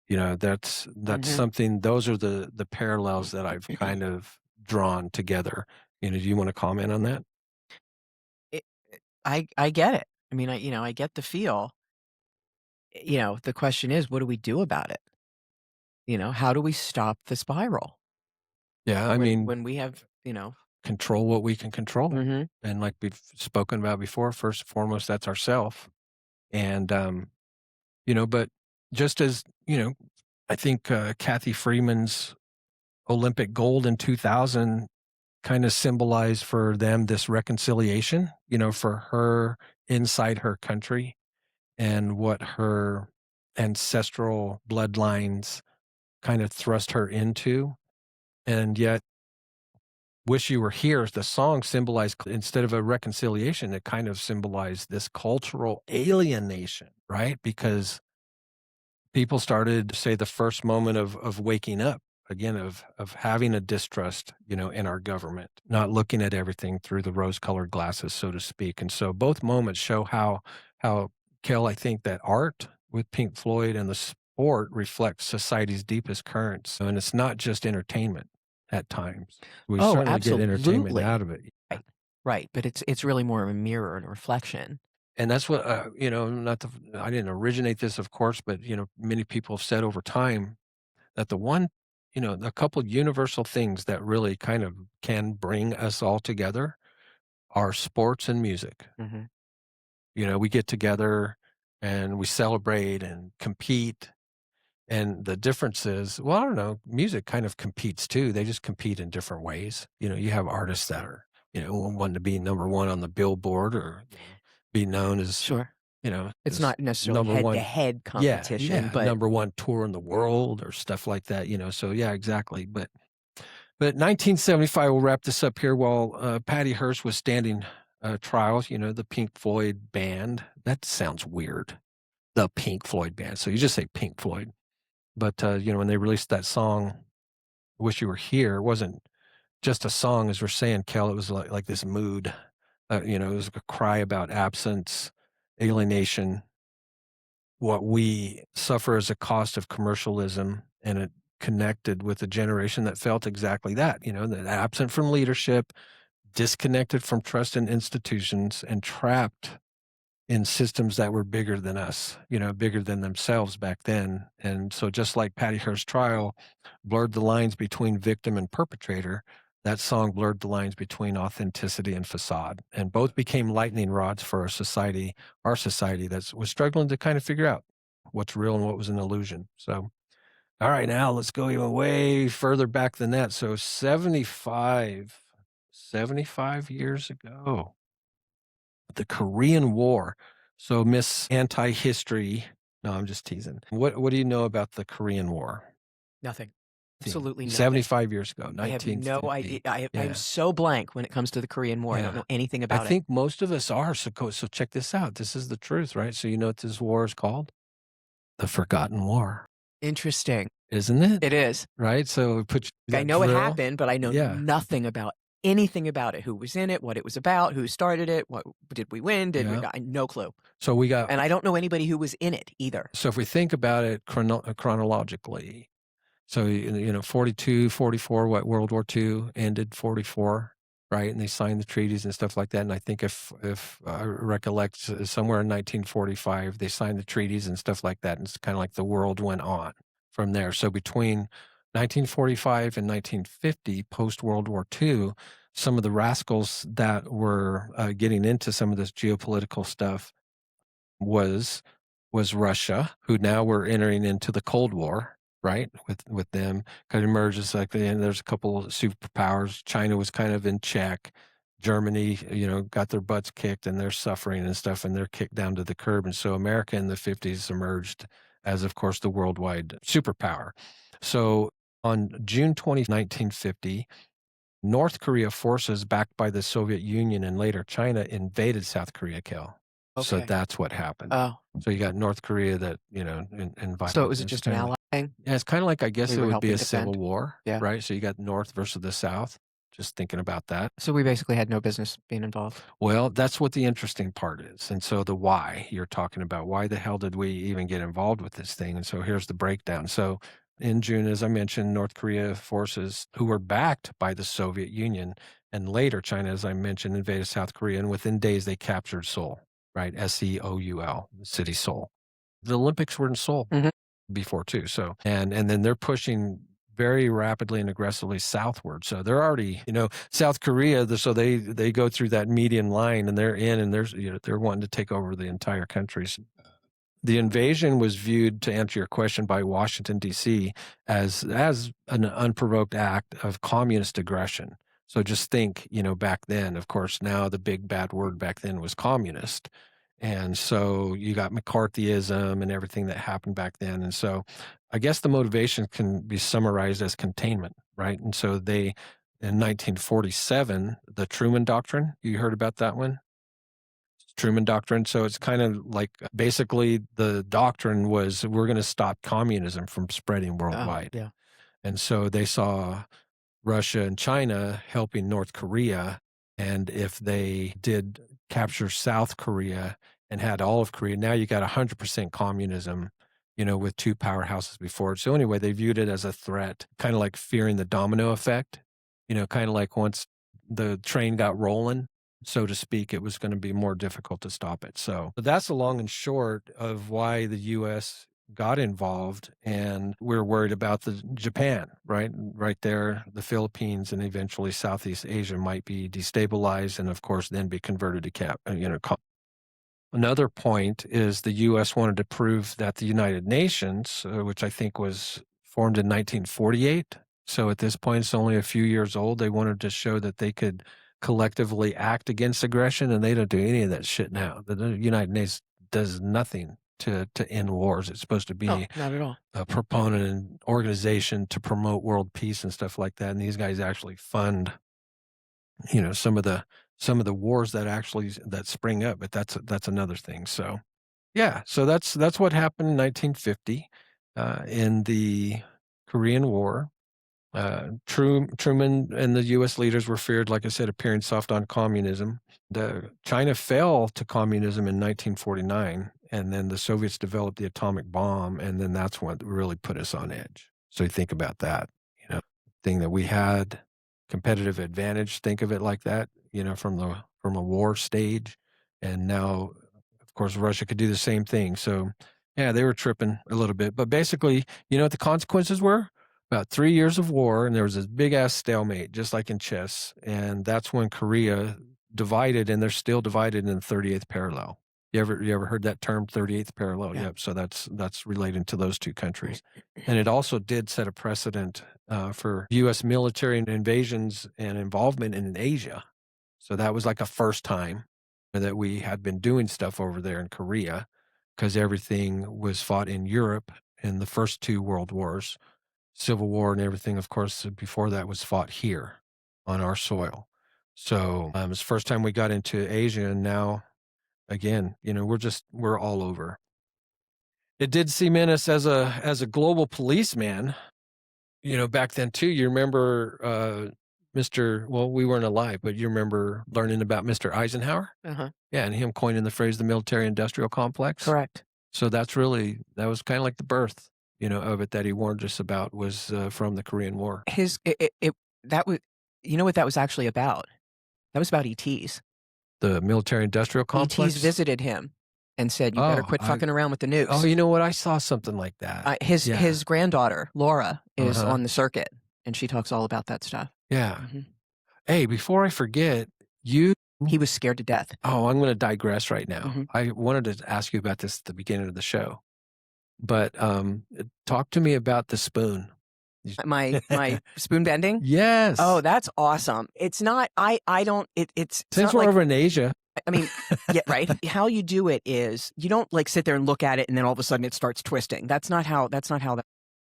That's Hmm. something, those are the parallels that I've kind of drawn together. Do you wanna comment on that? It, I get it. I mean, I get the feel. The question is, what do we do about it? How do we stop the spiral Yeah, I when mean, when we have, control what we can control. hmm And like we've spoken about before, first and foremost, that's ourself. And, but just as, I think, Cathy Freeman's Olympic gold in 2000 kinda symbolized for them this reconciliation, for her inside her country and what her ancestral bloodlines kind of thrust her into, and yet "Wish You Were Here," the song symbolized instead of a reconciliation, it kind of symbolized this cultural alienation, right? Because people started, say, the first moment of waking up, again, of having a distrust, in our government, not looking at everything through the rose-colored glasses, so to speak. And so both moments show how Kel, I think that art with Pink Floyd and the sport reflects society's deepest currents, and it's not just entertainment at times. We Oh, certainly get entertainment absolutely. out of it. Yeah. Right. Right. But it's really more of a mirror and a reflection. And that's what, not the I didn't originate this, of course, but, many people have said over time that the one, a couple universal things that really kind of can bring us all together are sports and music. Hmm. We get together and we celebrate and compete. And the difference is, well, I don't know, music kind of competes too. They just compete in different ways. You have artists that are, wanting to be number one on the Billboard or, be known Sure. It's as not necessarily number head to one. head Yeah, competition, yeah, but number one tour in the world or stuff like that. So yeah, exactly. But 1975, we'll wrap this up here. While Patty Hearst was standing trial, the Pink Floyd band. That sounds weird. The Pink Floyd band. So you just say Pink Floyd. But when they released that song, "Wish You Were Here," it wasn't just a song, as we're saying, Kel. It was like this mood. It was a cry about absence, alienation, what we suffer as a cost of commercialism, and it connected with a generation that felt exactly that, that absent from leadership, disconnected from trust in institutions, and trapped in systems that were bigger than us, bigger than themselves back then. And so just like Patty Hearst's trial blurred the lines between victim and perpetrator, that song blurred the lines between authenticity and facade. And both became lightning rods for our society that was struggling to kind of figure out what's real and what was an illusion. So, all right, now let's go even way further back than that. So 75 years ago, the Korean War. So Miss Anti-History, no, I'm just teasing. What do you know about the Korean War? nothing. Absolutely nothing. 75 years ago, I have no idea. 1950. I'm Yeah. so blank when it comes to the Korean War. I don't Yeah. know anything I about it. think most of us are. So check this out. This is the truth, right? So you know what this war is called? The Forgotten War, Interesting. isn't it? It is. Right? So we put you through I that know it drill. happened, but I know Yeah. nothing about anything about it. Who was in it? What it was about? Who started it? What did we win? Did we? Yeah. No clue. So we got. And I don't know anybody who was in it either. So if we think about it chronologically, so, 42, 44, what World War II ended 44, right? And they signed the treaties and stuff like that. And I think if I recollect, somewhere in 1945, they signed the treaties and stuff like that. And it's kind of like the world went on from there. So between 1945 and 1950, post World War II, some of the rascals that were getting into some of this geopolitical stuff was Russia, who now we're entering into the Cold War, right? With them kind of emerges like and there's a couple of superpowers. China was kind of in check. Germany, got their butts kicked and they're suffering and stuff, and they're kicked down to the curb. And so America in the 50s emerged as, of course, the worldwide superpower. So on June 20, 1950, North Korea forces backed by the Soviet Union and later China invaded South Korea, Kel. So Okay. that's what happened. Oh, So you got North Korea that, invited. so it was It's just an kinda ally thing? Yeah, it's kinda like, I guess We it were would be helping a civil defend? war, Yeah. right? So you got North versus the South, just thinking about that. So we basically had no business being involved. Well, that's what the interesting part is. And so the why you're talking about, why the hell did we even get involved with this thing? And so here's the breakdown. So in June, as I mentioned, North Korea forces who were backed by the Soviet Union and later China, as I mentioned, invaded South Korea. And within days, they captured Seoul, right? Seoul, the city Seoul. The Olympics were in Seoul Mhm. before too. So, and then they're pushing very rapidly and aggressively southward. So they're already, South Korea. So they go through that median line and they're in, and they're wanting to take over the entire countries. The invasion was viewed, to answer your question, by Washington D.C. as an unprovoked act of communist aggression. So just think, back then. Of course, now the big bad word back then was communist. And so you got McCarthyism and everything that happened back then. And so I guess the motivation can be summarized as containment, right? And so in 1947, the Truman Doctrine, you heard about that one? Truman Doctrine. So it's kind of like basically the doctrine was we're going to stop communism from spreading worldwide. Yeah. And so they saw Russia and China helping North Korea. And if they did capture South Korea and had all of Korea, now you got 100% communism, with two powerhouses before it. So anyway, they viewed it as a threat, kind of like fearing the domino effect, kind of like once the train got rolling, so to speak, it was going to be more difficult to stop it. So that's the long and short of why the U.S. got involved, and we're worried about the Japan, right? Right there, the Philippines and eventually Southeast Asia might be destabilized and, of course, then be converted to Another point is the U.S. wanted to prove that the United Nations, which I think was formed in 1948, so at this point it's only a few years old, they wanted to show that they could collectively act against aggression, and they don't do any of that shit now. The United Nations does nothing to end wars. It's supposed to be not at all. a proponent and organization to promote world peace and stuff like that. And these guys actually fund, some of the wars that spring up. But that's another thing. So, yeah. So that's what happened in 1950 in the Korean War. Truman and the U.S. leaders were feared, like I said, appearing soft on communism. China fell to communism in 1949, and then the Soviets developed the atomic bomb, and then that's what really put us on edge. So you think about that, thing that we had competitive advantage. Think of it like that, from a war stage, and now, of course, Russia could do the same thing. So, yeah, they were tripping a little bit, but basically, what the consequences were? About 3 years of war, and there was this big-ass stalemate, just like in chess, and that's when Korea divided, and they're still divided in the 38th parallel. You ever heard that term, 38th parallel? Yeah. Yep, so that's relating to those two countries. And it also did set a precedent for U.S. military invasions and involvement in Asia. So that was like a first time that we had been doing stuff over there in Korea, because everything was fought in Europe in the first two world wars. Civil War and everything, of course, before that was fought here on our soil. So it's the first time we got into Asia, and now again, we're all over. It did cement us as a global policeman, back then too. You remember well, we weren't alive, but you remember learning about Mr. Eisenhower? Uh-huh. Yeah, and him coining the phrase the military-industrial complex. Correct. So that was kind of like the birth, of it that he warned us about was from the Korean War. That was, what that was actually about? That was about ETs. The military-industrial complex? ETs visited him and said, "You better quit fucking around with the nukes." Oh, you know what? I saw something like that. His granddaughter, Laura, is on the circuit, and she talks all about that stuff. Yeah. Mm-hmm. Hey, before I forget, he was scared to death. Oh, I'm going to digress right now. Mm-hmm. I wanted to ask you about this at the beginning of the show, but talk to me about the spoon. My spoon bending? Yes. Oh, that's awesome. It's not, it's since we're over in Asia. I mean, yeah, right. How you do it is you don't like sit there and look at it and then all of a sudden it starts twisting. That's not how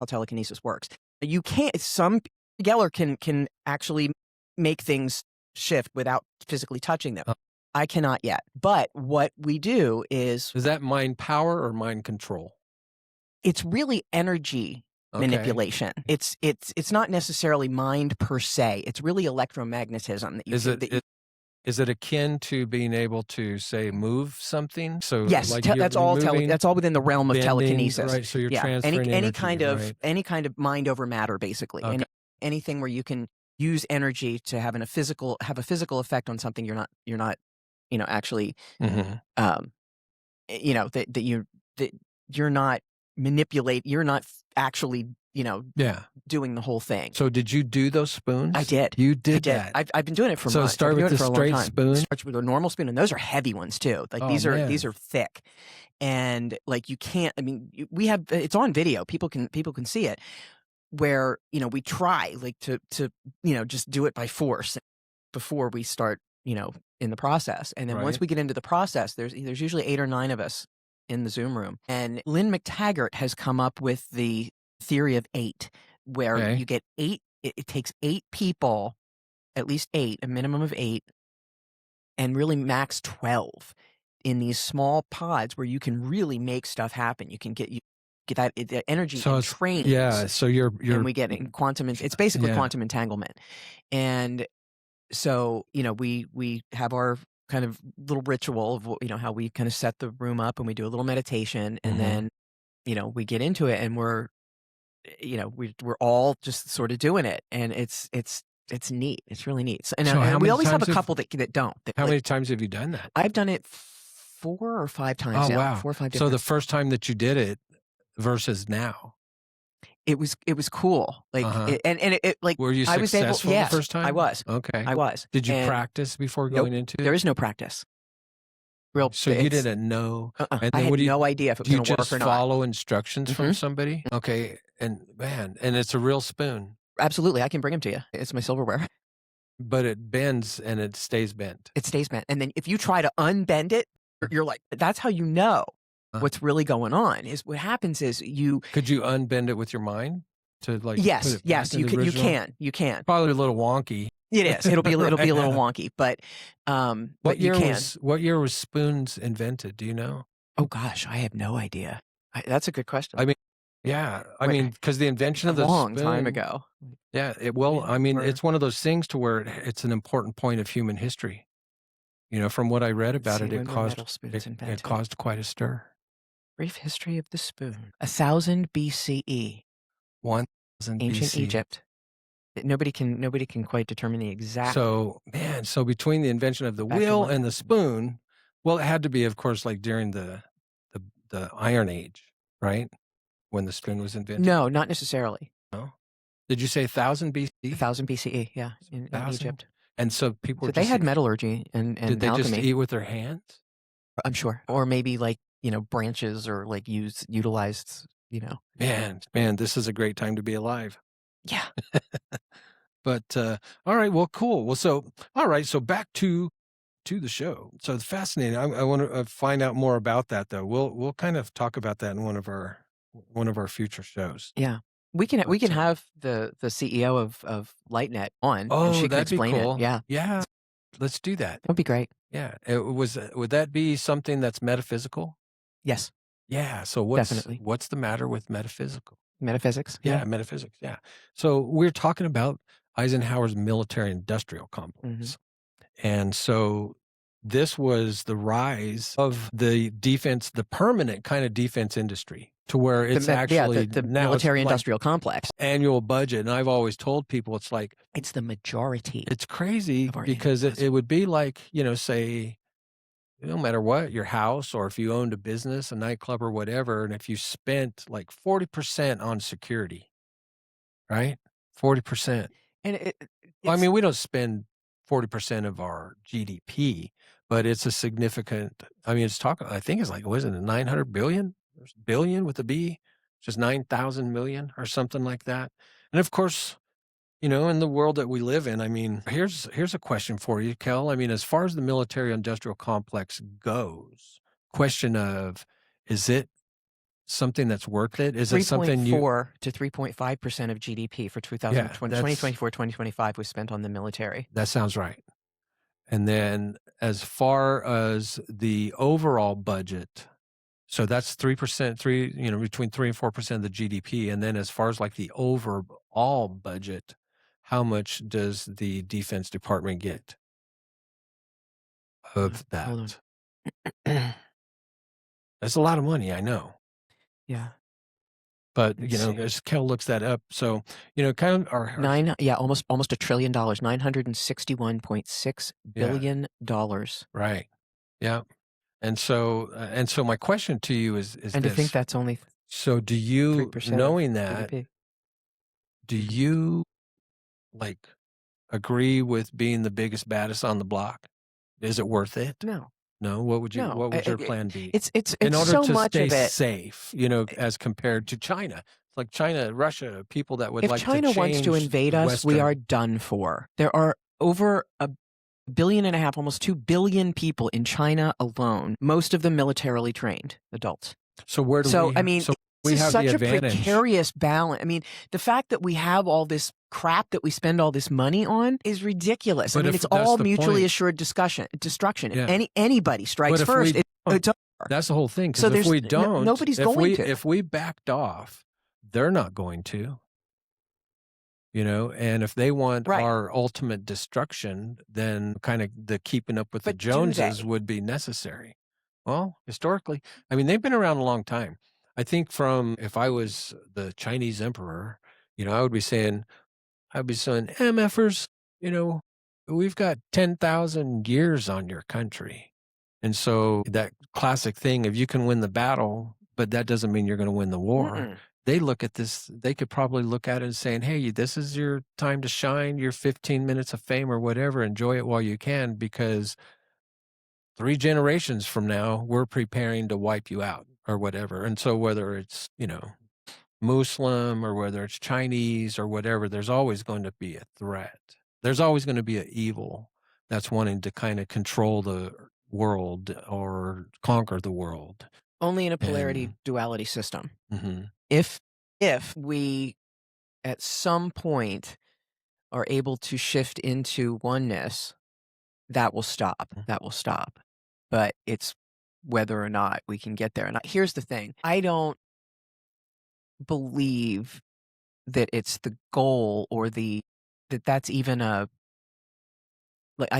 telekinesis works. You can't, some Geller can actually make things shift without physically touching them. I cannot yet. But what we do is that mind power or mind control? It's really energy manipulation. It's not necessarily mind per se. It's really electromagnetism that you Is it akin to being able to say move something? So yes, like that's all within the realm of telekinesis. Right, so you're transferring any energy, kind of mind over matter, basically. Okay. Anything where you can use energy to have a physical effect on something you're not actually that you're not you're not actually doing the whole thing. So did you do those spoons? I did. You did that. I've been doing it for so months. Start with the straight spoon. Start with a normal spoon, and those are heavy ones too. Like these are thick, and like you can't. I mean, it's on video. People can see it. Where we try like to just do it by force before we start in the process, and then once we get into the process, there's usually 8 or 9 of us in the Zoom room, and Lynn McTaggart has come up with the theory of 8, where you get 8. It takes 8 people, at least 8, a minimum of 8, and really max 12 in these small pods where you can really make stuff happen. You can get that energy in trains. Yeah, so you're and we get in quantum. It's basically quantum entanglement, and so we have our kind of little ritual of how we kind of set the room up, and we do a little meditation, and then we get into it, and we're all just sort of doing it, and it's neat. It's really neat. And we always have a couple that don't. How many times have you done that? I've done it 4 or 5 times now. Wow. 4 or 5 times. So the first time that you did it versus now, it was cool. Like it like were you successful the first time? I was. Okay. I was. Did you practice before going into it? There is no practice. So you didn't know. And I had no idea if it was going to work or not. You just follow instructions from somebody? Okay. And man, and it's a real spoon. Absolutely. I can bring them to you. It's my silverware. But it bends and it stays bent. It stays bent. And then if you try to unbend it, you're like, that's how you know what's really going on. Is what happens is Could you unbend it with your mind? To like yes, you can. Probably a little wonky. It is. It'll be a little wonky, but what year was spoons invented? Do you know? Oh gosh, I have no idea. That's a good question. I mean, because the invention of the long spoon, time ago. Yeah, it's one of those things to where it's an important point of human history. From what I read about it, it caused quite a stir. Brief history of the spoon: 1000 BCE. 1000 ancient BC. Egypt. Nobody can quite determine the exact. So between the invention of the wheel and the spoon, well, it had to be, of course, like during the Iron Age, right? When the spoon was invented. No, not necessarily. No. Did you say 1000 BC? 1000 BCE, yeah, in Egypt. And so people. So they had metallurgy and did they alchemy. just eat with their hands? I'm sure, or maybe like branches, or like utilized. Man, this is a great time to be alive. Yeah. But all right, well, cool. Well, so all right, so back to the show. So it's fascinating. I want to find out more about that, though. We'll kind of talk about that in one of our future shows. Yeah. We can But, have the CEO of LightNet on, and oh, she could that'd be explain it. cool. Yeah, Yeah, let's do that. that'd be great. Yeah, would that be something that's metaphysical? Yes, Yeah, so definitely. what's the matter with metaphysical? Metaphysics. Yeah, Yeah. metaphysics, yeah. So we're talking about Eisenhower's military-industrial complex. And so this was the rise of the defense, the permanent kind of defense industry, to where it's actually the now it's military like industrial complex. annual budget. And I've always told people it's like It's the majority. it's crazy Of our because annual it would be like, say, no matter what, your house, or if you owned a business, a nightclub or whatever, and if you spent like 40% on security, right? 40%. And Well, I it's mean, we don't spend 40% of our GDP, but it's a significant, I mean, I think it's like, wasn't it 900 billion? There's billion with a B, just 9,000 million or something like that. And of course, in the world that we live in, I mean, here's a question for you, Kel. I mean, as far as the military industrial complex goes, question of, is it something that's worth it? Is it something 3.4 to 3.5% of GDP for 2024, 2025 was spent on the military. That sounds right. And then as far as the overall budget, so that's 3%, between 3 and 4% of the GDP. And then as far as like the overall budget, how much does the Defense Department get of Hold that? That's a lot of money, I know. Yeah. But, Let's see. as Kel looks that up, so, kind of almost $1 trillion, $961.6 billion. Right. Yeah. And so my question to you is And to think that's only so do you, 3% knowing of that, GDP. do you like agree with being the biggest, baddest on the block? Is it worth it? No. No. What would your plan be? It's in order so to much stay of it safe, as compared to China. It's like China, Russia, people that would if like China to wants to change invade us, we Western- are done for. There are over 1.5 billion, almost 2 billion people in China alone, most of them militarily trained adults. So where do So we? I mean, so this we is have such the a advantage. precarious balance. I mean, the fact that we have all this crap that we spend all this money on is ridiculous. But I mean, if it's that's all the mutually point- assured destruction. Yeah. If anybody strikes But if first, we it's over. That's the whole thing. So Because if we there's don't, nobody's if going to. If we backed off, they're not going to. And if they want Right. our ultimate destruction, then kind of the keeping up with the But do Joneses they? would be necessary. Well, historically, I mean, they've been around a long time. I think if I was the Chinese emperor, I would be saying, MFers, we've got 10,000 years on your country. And so that classic thing of you can win the battle, but that doesn't mean you're going to win the war. Mm-mm. They look at this, they could probably look at it and saying, hey, this is your time to shine, your 15 minutes of fame or whatever. Enjoy it while you can, because 3 generations from now, we're preparing to wipe you out or whatever. And so whether it's, Muslim or whether it's Chinese or whatever, there's always going to be a threat. There's always going to be an evil that's wanting to kind of control the world or conquer the world. Only in a polarity duality system. Mm-hmm. If we at some point are able to shift into oneness, that will stop. That will stop. But it's whether or not we can get there. And here's the thing. I don't believe that it's the goal or that's even I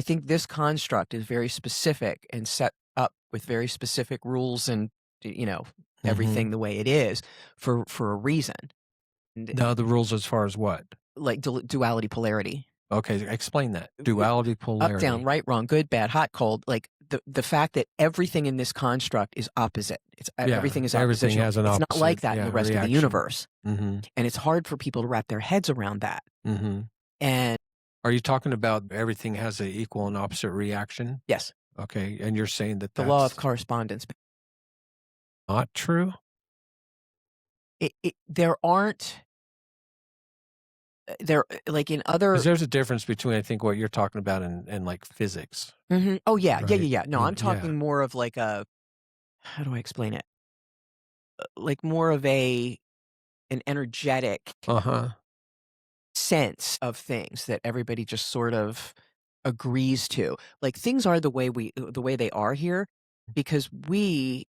think this construct is very specific and set up with very specific rules and everything the way it is for a reason. Now the rules as far as what? Like duality polarity. Okay, explain that. Duality polarity. Up, down, right, wrong, good, bad, hot, cold. Like the fact that everything in this construct is opposite. Everything is oppositional. Everything has an opposite. It's not like that in the rest of the universe. Mm-hmm. And it's hard for people to wrap their heads around that. Mm-hmm. And are you talking about everything has an equal and opposite reaction? Yes. Okay, and you're saying that the law of correspondence. Not true? There aren't. There, like in other. Because there's a difference between, I think, what you're talking about and like physics. Mm-hmm. Oh yeah, right? yeah. No, I'm talking more of like how do I explain it? Like more of an an energetic Uh-huh. sense of things that everybody just sort of agrees to. Like, things are the way they are here because we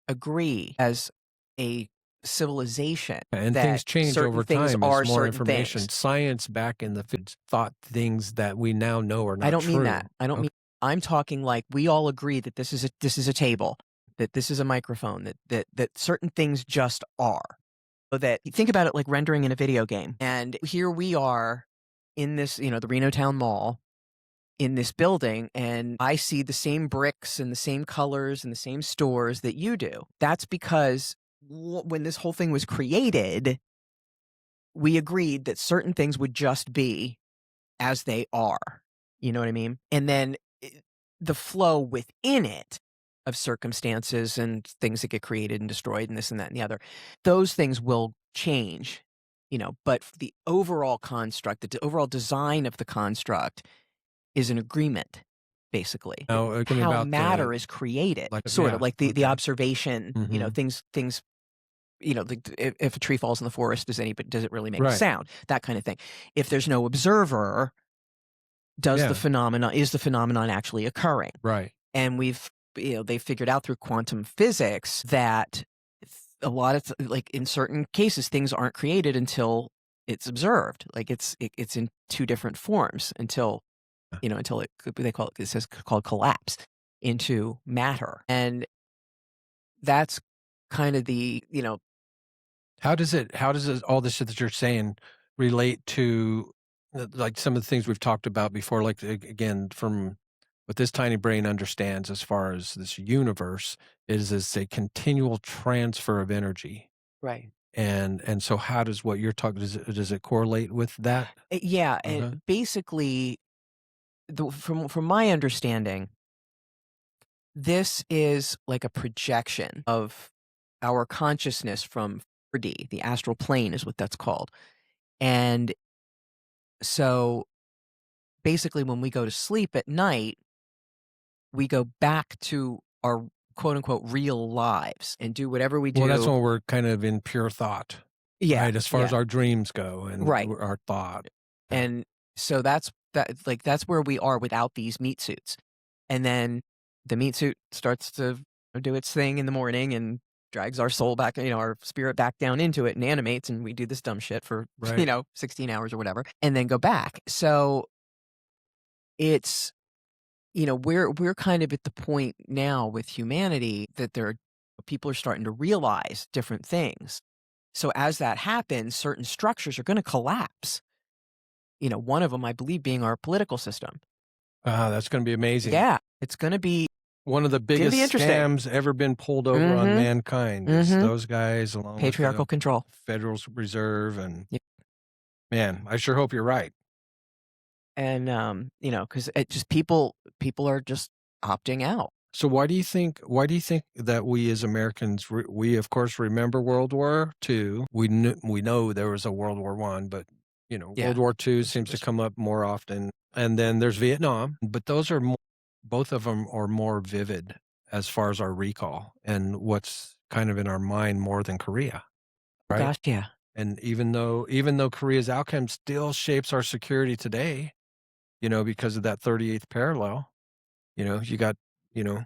agree as a civilization And that things change certain over things time as are more certain things. information. Science back in the fifties thought things that we now know are I not don't mean that. true. I don't Okay. mean I'm talking like we all agree that this is a table, that this is a microphone, that certain things just are. So that think about it like rendering in a video game. And here we are in this, the Reno Town Mall in this building, and I see the same bricks and the same colors and the same stores that you do. That's because when this whole thing was created, we agreed that certain things would just be as they are. You know what I mean? And then the flow within it of circumstances and things that get created and destroyed and this and that and the other, those things will change, but the overall construct, the overall design of the construct is an agreement, basically. Now, tell me How about matter is created, sort of yeah, like the okay. observation, Mhm. things, like if a tree falls in the forest, does it really make a Right. sound? That kind of thing. If there's no observer, Yeah, is the phenomenon actually occurring? right. And they figured out through quantum physics that a lot of like in certain cases things aren't created until it's observed. Like it's in two different forms until they call it, called collapse into matter. And that's kind of How does it all this shit that you're saying relate to, like, some of the things we've talked about before, like, again, from what this tiny brain understands as far as this universe is a continual transfer of energy. right. And so how does what you're talking does it correlate with that? Yeah, and Uh-huh. basically from my understanding, this is like a projection of our consciousness from 4D. The astral plane is what that's called. And so basically, when we go to sleep at night, we go back to our quote unquote real lives and do whatever we Well, that's do. when we're kind of in pure thought, Yeah, right? As far as yeah, our dreams go and right. our thought. Yeah. And so that's where we are without these meat suits. And then the meat suit starts to do its thing in the morning and drags our soul back, our spirit back down into it and animates, and we do this dumb shit for, Right. 16 hours or whatever, and then go back. So it's, we're kind of at the point now with humanity that people are starting to realize different things. So as that happens, certain structures are going to collapse. One of them, I believe, being our political system. That's gonna be amazing. Yeah, it's One of the gonna be biggest interesting. scams ever been pulled over on Mhm, mankind is mhm. those guys along with Patriarchal the control. Federal Reserve, and, Yep. man, I sure hope you're right. And, because it just people are just opting out. So why do you think that we as Americans we of course remember World War II. We know there was a World War One, but Yeah. World War II It's seems to just come up more often. And then there's Vietnam, but both of them are more vivid as far as our recall and what's kind of in our mind more than Korea, oh right? gosh, yeah. And even though Korea's outcome still shapes our security today, because of that 38th parallel, you got, you know,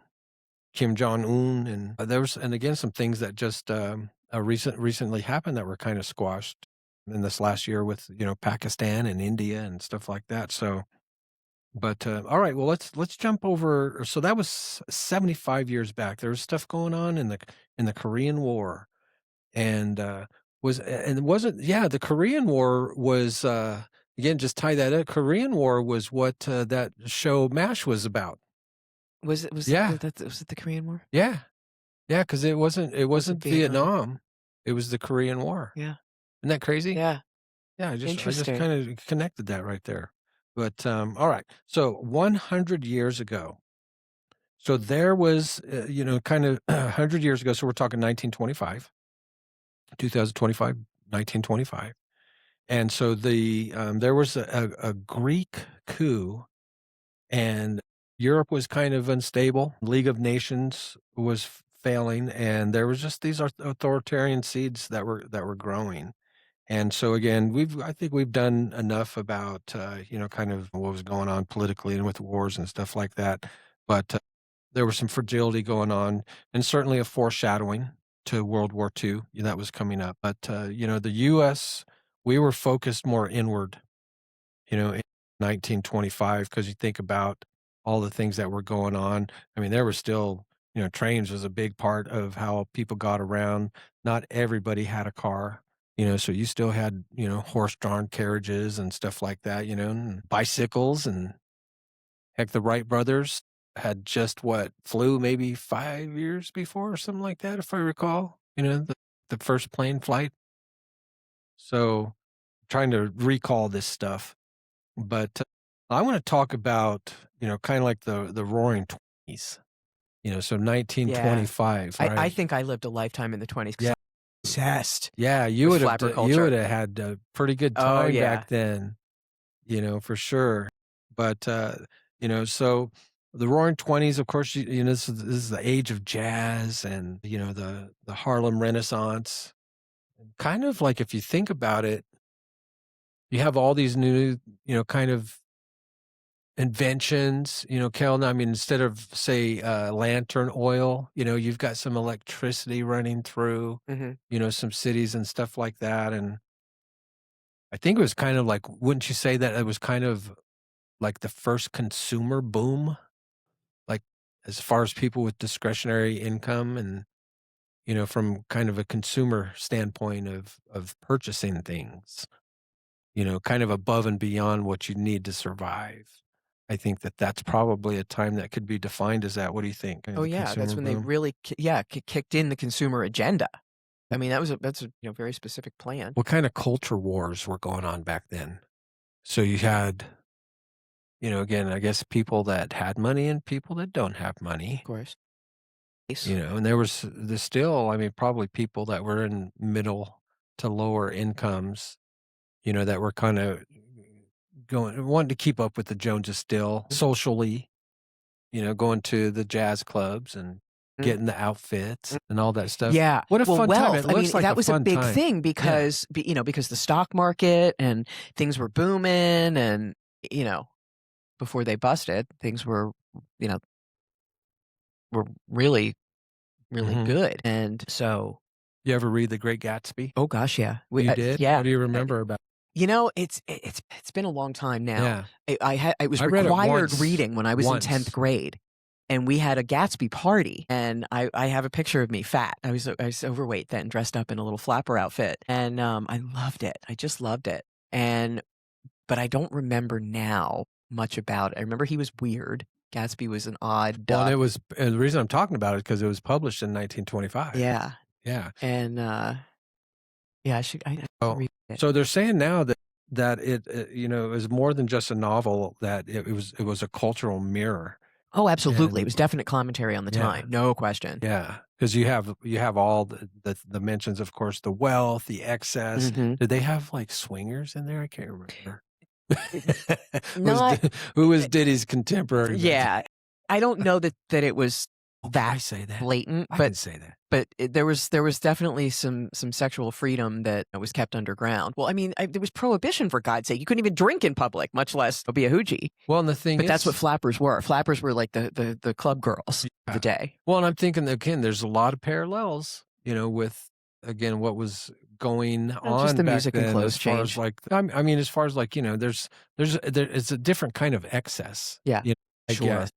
Kim Jong Un, and there was, and again, some things that just recently happened that were kind of squashed in this last year with Pakistan and India and stuff like that. So, but all right, well, let's jump over. So that was 75 years back. There was stuff going on in the Korean War, and wasn't, yeah, the Korean War was, again, just tie that up. Korean War was what that show MASH was about. Yeah, Was it the Korean War? yeah. Yeah, because it Was it wasn't Vietnam? Vietnam, it was the Korean War. Yeah. Isn't that crazy? Yeah. Yeah, I just Interesting. kinda connected that right there. But, alright, so 100 years ago, so there was, kind of 100 years ago, so we're talking 1925, 2025, 1925, and so there was a Greek coup, and Europe was kind of unstable. League of Nations was failing, and there was just these authoritarian seeds that were growing. And so again, I think we've done enough about, kind of what was going on politically and with wars and stuff like that. But there was some fragility going on, and certainly a foreshadowing to World War II that was coming up. But the U.S., we were focused more inward, in 1925, because you think about all the things that were going on. I mean, there were still, trains was a big part of how people got around. Not everybody had a car, so you still had, horse-drawn carriages and stuff like that, and bicycles. And heck, the Wright brothers had just flew maybe 5 years before or something like that, if I recall, the first plane flight. So trying to recall this stuff. But I want to talk about, kind of like the Roaring Twenties, so Yeah. 1925, I right? think I lived a lifetime in the 20s because Yeah, I was obsessed yeah, with flapper you culture. would have had a pretty good Oh, time yeah. back then, for sure. But so the Roaring Twenties, of course, this is the age of jazz and the Harlem Renaissance. Kind of like if you think about it, you have all these new, kind of inventions, Kel. I mean, instead of say lantern oil, you've got some electricity running through, Mhm. some cities and stuff like that. And I think it was kind of like, wouldn't you say that it was kind of like the first consumer boom, like as far as people with discretionary income and from kind of a consumer standpoint of purchasing things, kind of above and beyond what you need to survive. I think that that's probably a time that could be defined as that. What do you think? Oh, The yeah, that's consumer when they boom? really kicked in the consumer agenda. I mean, that's a, very specific plan. What kind of culture wars were going on back then? So you had, again, I guess people that had money and people that don't have money, Of course. and there's still, I mean, probably people that were in middle to lower incomes, that were kind of wanting to keep up with the Joneses still Mhm. socially, going to the jazz clubs and Mm. getting the outfits and all that stuff. Yeah. What a Well, fun time. It wealth, I mean, looks like that a was a fun big time. thing Yeah. because the stock market and things were booming and, you know, before they busted, things you know, were really, really Mhm. good. And so, You ever read The Great Gatsby? oh gosh, yeah. You did? Yeah. What do you Uh, remember about? it's been a long time now. Yeah. I was I read it required once. reading when I was in 10th Once. grade, and we had a Gatsby party, and I have a picture of me fat. I was overweight then, dressed up in a little flapper outfit, and I loved it. I just loved it. But I don't remember now much about it. I remember he was weird. Gatsby was an odd Well, duck. and the reason I'm talking about it because it was published in 1925. Yeah, Yeah. and yeah, I should Oh, read it. so they're saying now that it was more than just a novel, that it was a cultural mirror. Oh, absolutely. It And was definite commentary on the yeah. time, no question. Yeah, because you have all the mentions, of course, the wealth, the excess. Mhm. Did they have, like, swingers in there? I can't remember. It Was not Di Who was Diddy's contemporary back then? Yeah. I don't know that it was Oh, can I that say that? blatant, I but can say that. there was definitely some sexual freedom that was kept underground. Well, I mean, there was prohibition, for God's sake. You couldn't even drink in public, much less be a hoochie. Well, and the thing But that's what is, flappers were. Flappers were like the club girls of the yeah. day. Well, and I'm thinking, again, there's a lot of parallels, with, again, what was going Just on the back music and then, as clothes far as, change. like, I mean, as far as, like, it's a different kind of excess, Yeah, I sure. guess.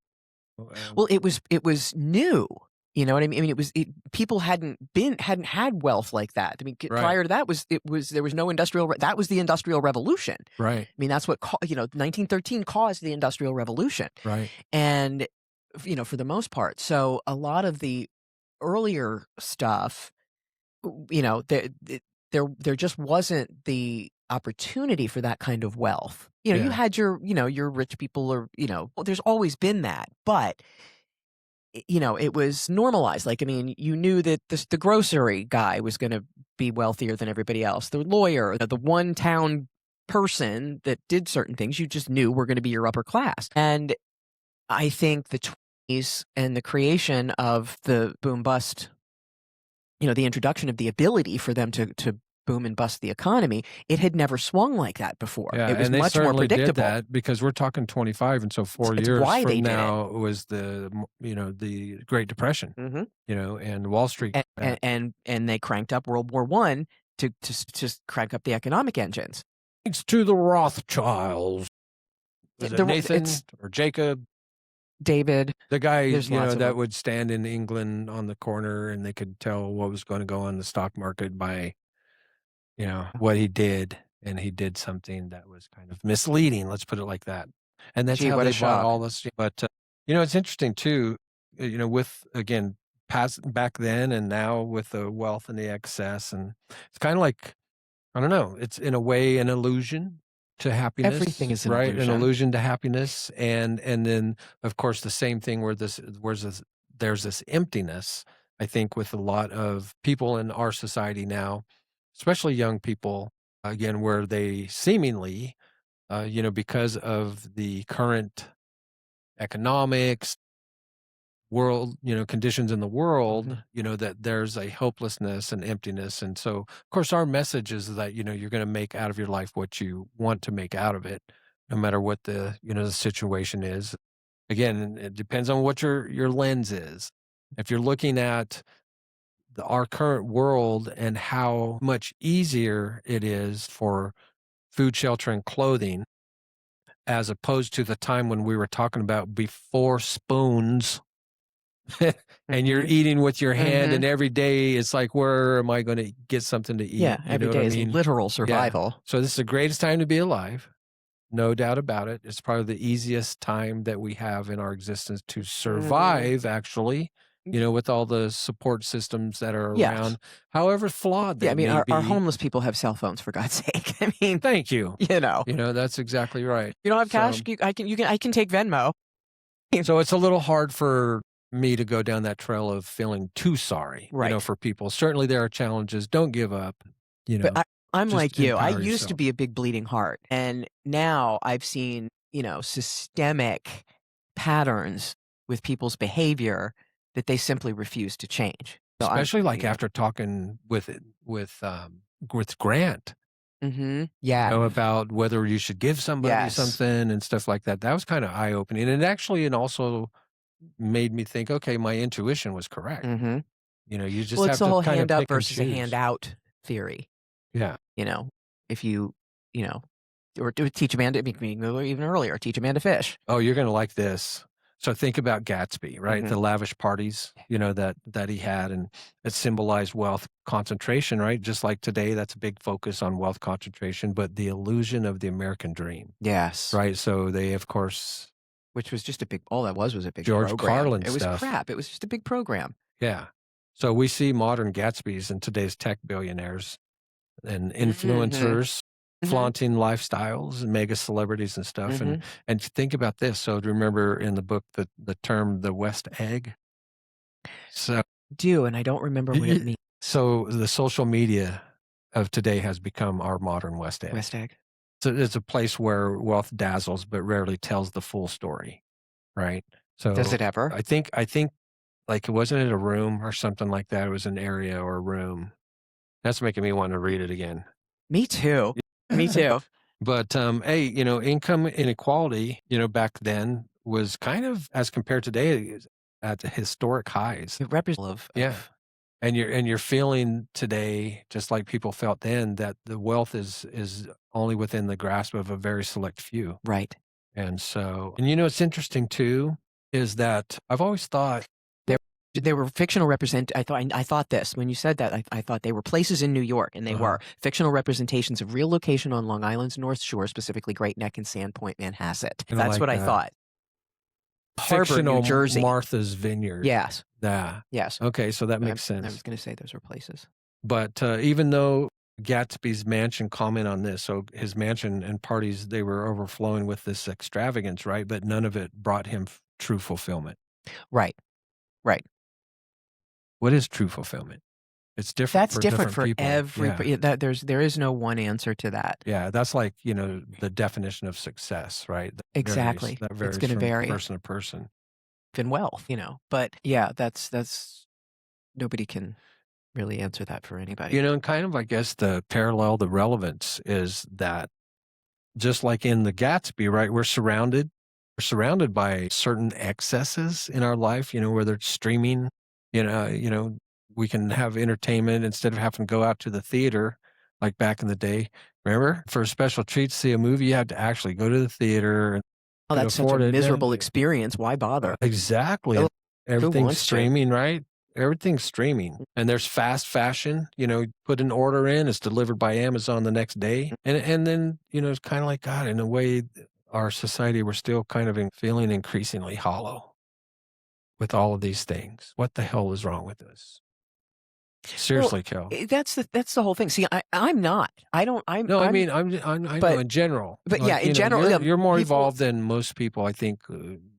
Well, it was new. You know what I mean? I mean, people hadn't had wealth like that. I mean, Right, prior to that there was no that was the Industrial Revolution. right, I mean, that's what 1913 caused the Industrial Revolution, right. and for the most part. So a lot of the earlier stuff, there just wasn't the opportunity for that kind of wealth. You Yeah, had your rich people, or well, there's always been that, but it was normalized. Like, I mean, you knew that the grocery guy was going to be wealthier than everybody else. The lawyer, the one town person that did certain things, you just knew were going to be your upper class. And I think the 20s and the creation of the boom bust, the introduction of the ability for them to boom and bust the economy, it had never swung like that before. Yeah, It was and they much more certainly did predictable. that because we're talking 25, and so 4 It's years why they from did it. now was the Great Depression, Mhm. and Wall Street crashed. And they cranked up World War I to just crank up the economic engines. Thanks to the Rothschilds. Was it Nathan It's or Jacob? David. The guy, There's lots of that them. would stand in England on the corner, and they could tell what was gonna go on the stock market by, what he did, and he did something that was kind of misleading, let's put it like that. And that's Gee, how what a they bought shock. all this but, it's interesting too, with, again, past back then and now with the wealth and the excess, and it's kinda like, I don't know, it's in a way an illusion to Everything happiness, is an right? An illusion. illusion to happiness, and then, of course, the same thing where there's this emptiness, I think, with a lot of people in our society now, especially young people, again, where they seemingly, because of the current economics, world, conditions in the world, Mhm. that there's a hopelessness and emptiness. And so, of course, our message is that, you're going to make out of your life what you want to make out of it, no matter what the situation is. Again, it depends on what your lens is. If you're looking at our current world and how much easier it is for food, shelter, and clothing, as opposed to the time when we were talking about before spoons, and you're Mhm. eating with your hand, and Mhm. every day it's like, where am I gonna get something to eat? Yeah, You every know what I day is mean? literal Yeah. survival. So this is the greatest time to be alive, no doubt about it. It's probably the easiest time that we have in our existence to Mm, survive, actually, with all the support systems that are yes. around, however flawed Yeah, they I mean, may our be. homeless people have cell phones, for God's sake. I mean, Thank you. you know, That's exactly right. you don't have So cash, I can take Venmo. So it's a little hard for me to go down that trail of feeling too sorry, Right. for people. Certainly there are challenges. Don't give up, But I'm just like you. I empower used to yourself. be a big bleeding heart, and now I've seen, systemic patterns with people's behavior that they simply refuse to change. So I'm, Especially like after talking with Grant, Mhm. Yeah. about whether you should give somebody Yes. something and stuff like that. That was kind of eye opening. And it also made me think, okay, my intuition was correct. Mhm. You Well, just it's have the to whole kind of hand up pick and versus a choose. handout theory, Yeah. you know? If you know, or do teach a man to even earlier, teach a man to fish. Oh, you're gonna like this. So think about Gatsby, right? Mhm. The lavish parties, that he had, and it symbolized wealth concentration, right? Just like today, that's a big focus on wealth concentration, but the illusion of the American dream, Yes. right? So they, of course, Which was just all that was a big George program. Carlin It was stuff. crap. It was just a big program. Yeah. So we see modern Gatsbys and today's tech billionaires and Mhm. influencers Mhm. flaunting lifestyles and mega celebrities and stuff. And Mhm. and think about this. So do you remember in the book the term the West Egg? So Do, and I don't remember what it y- means. so the social media of today has become our modern West Egg. West Egg. So it's a place where wealth dazzles but rarely tells the full story, right? Does So it ever? I think like it wasn't it a room or something like that. It was an area or a room. That's making me want to read it again. Me too. Me too. But, hey, income inequality, back then was kind of as compared today is at historic highs. It represents Yeah. of And you're feeling today, just like people felt then, that the wealth is only within the grasp of a very select few. right. And so, and it's interesting too, is that I've always thought, They were fictional I thought this when you said that, I thought they were places in New York, and they uh were fictional representations of real location on Long Island's North Shore, specifically Great Neck and Sandpoint, Manhasset. kind of That's like what I thought. Harbor, New fictional Jersey. Martha's Vineyard. Yes. Yeah. Yes. Okay. So that I makes sense. was gonna say those were places. But, even though Gatsby's mansion comment on this, so his mansion and parties, they were overflowing with this extravagance, right? But none of it brought him true fulfillment. Right. Right. What is true fulfillment? It's different That's for different different for people. Yeah. yeah, there is no one answer to that. Yeah, that's like, the definition of success, right? Exactly. That It's varies gonna from vary. person to person. In wealth, but yeah, that's nobody can. really answer that for anybody. You know, and kind of, I guess, the parallel, the relevance is that just like in the Gatsby, right? We're surrounded by certain excesses in our life, whether it's streaming, we can have entertainment instead of having to go out to the theater like back in the day. Remember, for a special treat to see a movie, you had to actually go to the theater and Oh, could that's such a afford it. miserable experience. Why bother? Exactly. Who And everything's wants to? streaming, right? Everything's streaming. And there's fast fashion, put an order in, it's delivered by Amazon the next day. And then, it's kind of like, God, in a way, our society, we're still kind of feeling increasingly hollow with all of these things. What the hell is wrong with us? Seriously, Kel. That's the whole thing. See, I'm not. I know in general. But yeah, in general, you're more evolved than most people. I think,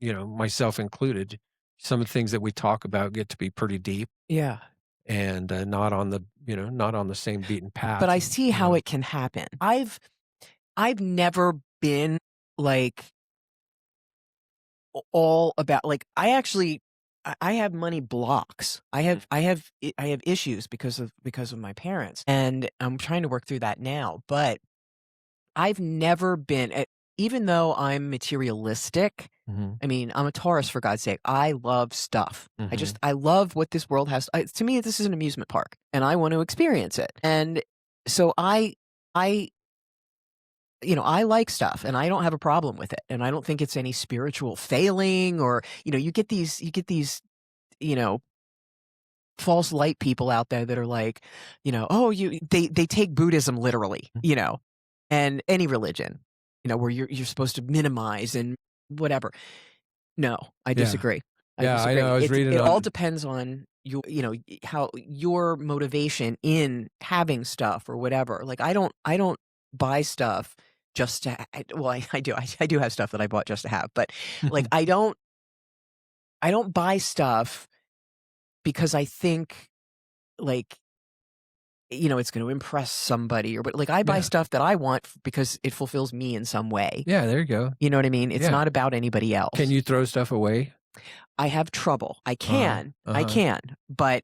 myself included. Some of the things that we talk about get to be pretty deep. Yeah, and not on the same beaten path. But I see how it can happen. I've never been like all about like I have money blocks. I have issues because of my parents, and I'm trying to work through that now. But I've never been, even though I'm materialistic. I mean, I'm a Taurus, for God's sake. I love stuff. I love what this world has. To me, this is an amusement park, and I want to experience it. And so I like stuff, and I don't have a problem with it. And I don't think it's any spiritual failing, or, you get these, false light people out there that are like, they take Buddhism literally, and any religion, where you're supposed to minimize and whatever. No, I disagree. I disagree. I know. I was reading it all depends on how your motivation in having stuff or whatever. Like I don't buy stuff just to. Well, I do. I do have stuff that I bought just to have, but like I don't buy stuff because I think like it's going to impress somebody, but like I buy stuff that I want because it fulfills me in some way. Yeah, there you go. You know what I mean? It's not about anybody else. Can you throw stuff away? I have trouble. I can, but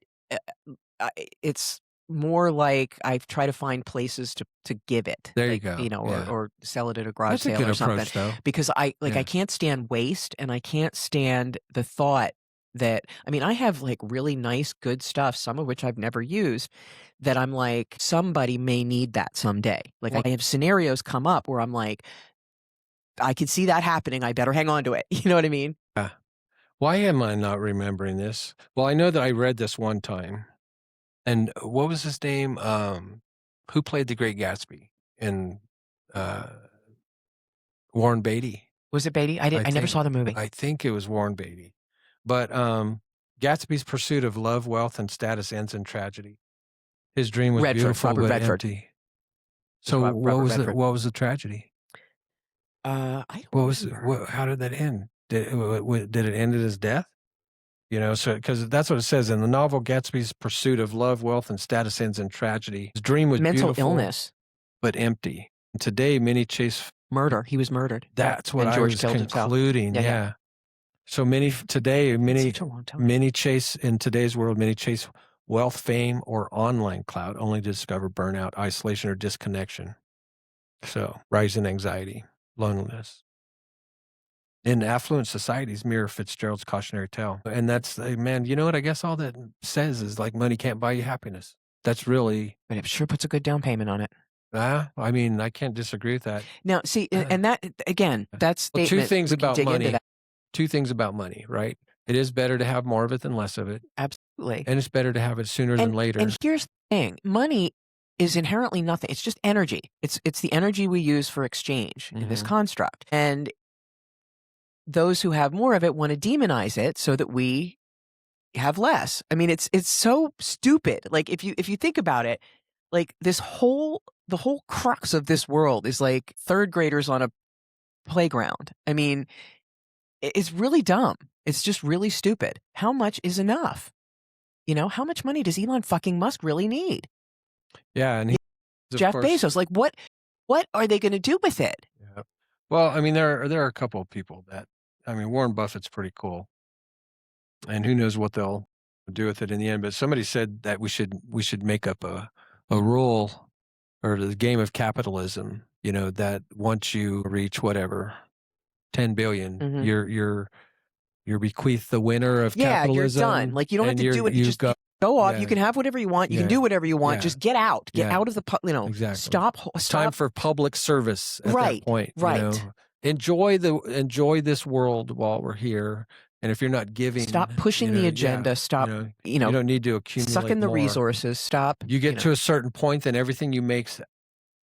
it's more like I try to find places to give it. There you go. Or sell it at a garage That's a sale good or something. approach, though. Because I can't stand waste, and I can't stand the thought that, I mean, I have like really nice, good stuff, some of which I've never used, that I'm like, somebody may need that someday. Like I have scenarios come up where I'm like, I can see that happening. I better hang on to it. You know what I mean? Why am I not remembering this? Well, I know that I read this one time. And what was his name? Who played the Great Gatsby? And Warren Beatty. Was it Beatty? I never saw the movie. I think it was Warren Beatty. But Gatsby's pursuit of love, wealth, and status ends in tragedy. His dream was beautiful but empty. So what was the tragedy? I don't remember. How did that end? Did it end at his death? So because that's what it says in the novel. Gatsby's pursuit of love, wealth, and status ends in tragedy. His dream was mental beautiful, illness, but empty. And today, many chase murder. He was murdered. That's what I was concluding. Yeah. So many chase in today's world. Many chase wealth, fame, or online clout, only to discover burnout, isolation, or disconnection. So rising anxiety, loneliness. In affluent societies, mirror Fitzgerald's cautionary tale. And that's, man, you know what? I guess all that says is like money can't buy you happiness. That's really. But it sure puts a good down payment on it. I mean, I can't disagree with that. Now, see, and that, again, that's statement. Two things about money. Two things about money, right? It is better to have more of it than less of it. Absolutely. And it's better to have it sooner than later. And here's the thing. Money is inherently nothing. It's just energy. It's the energy we use for exchange in this construct. And those who have more of it want to demonize it so that we have less. I mean, it's so stupid. Like if you think about it, like the whole crux of this world is like third graders on a playground. I mean, it's really dumb. It's just really stupid. How much is enough? How much money does Elon fucking Musk really need? Yeah, and Jeff Bezos, like what are they going to do with it? Yeah. Well, I mean, there are a couple of people that, Warren Buffett's pretty cool, and who knows what they'll do with it in the end. But somebody said that we should make up a rule or the game of capitalism, that once you reach whatever 10 billion, Mhm. you're bequeathed the winner of Yeah, you're done. capitalism. Like, you don't have and to do it. you've Just got go off. yeah, You can have whatever you want. You can yeah, do whatever you want. yeah, Just get out. Get yeah, out of the, exactly. stop. It's time for public service at that Right, point. right. Enjoy this world while we're here. And if you're not giving, Stop pushing the agenda. Stop, you don't need to accumulate sucking the more. resources. Stop. You get to a certain point, then everything you make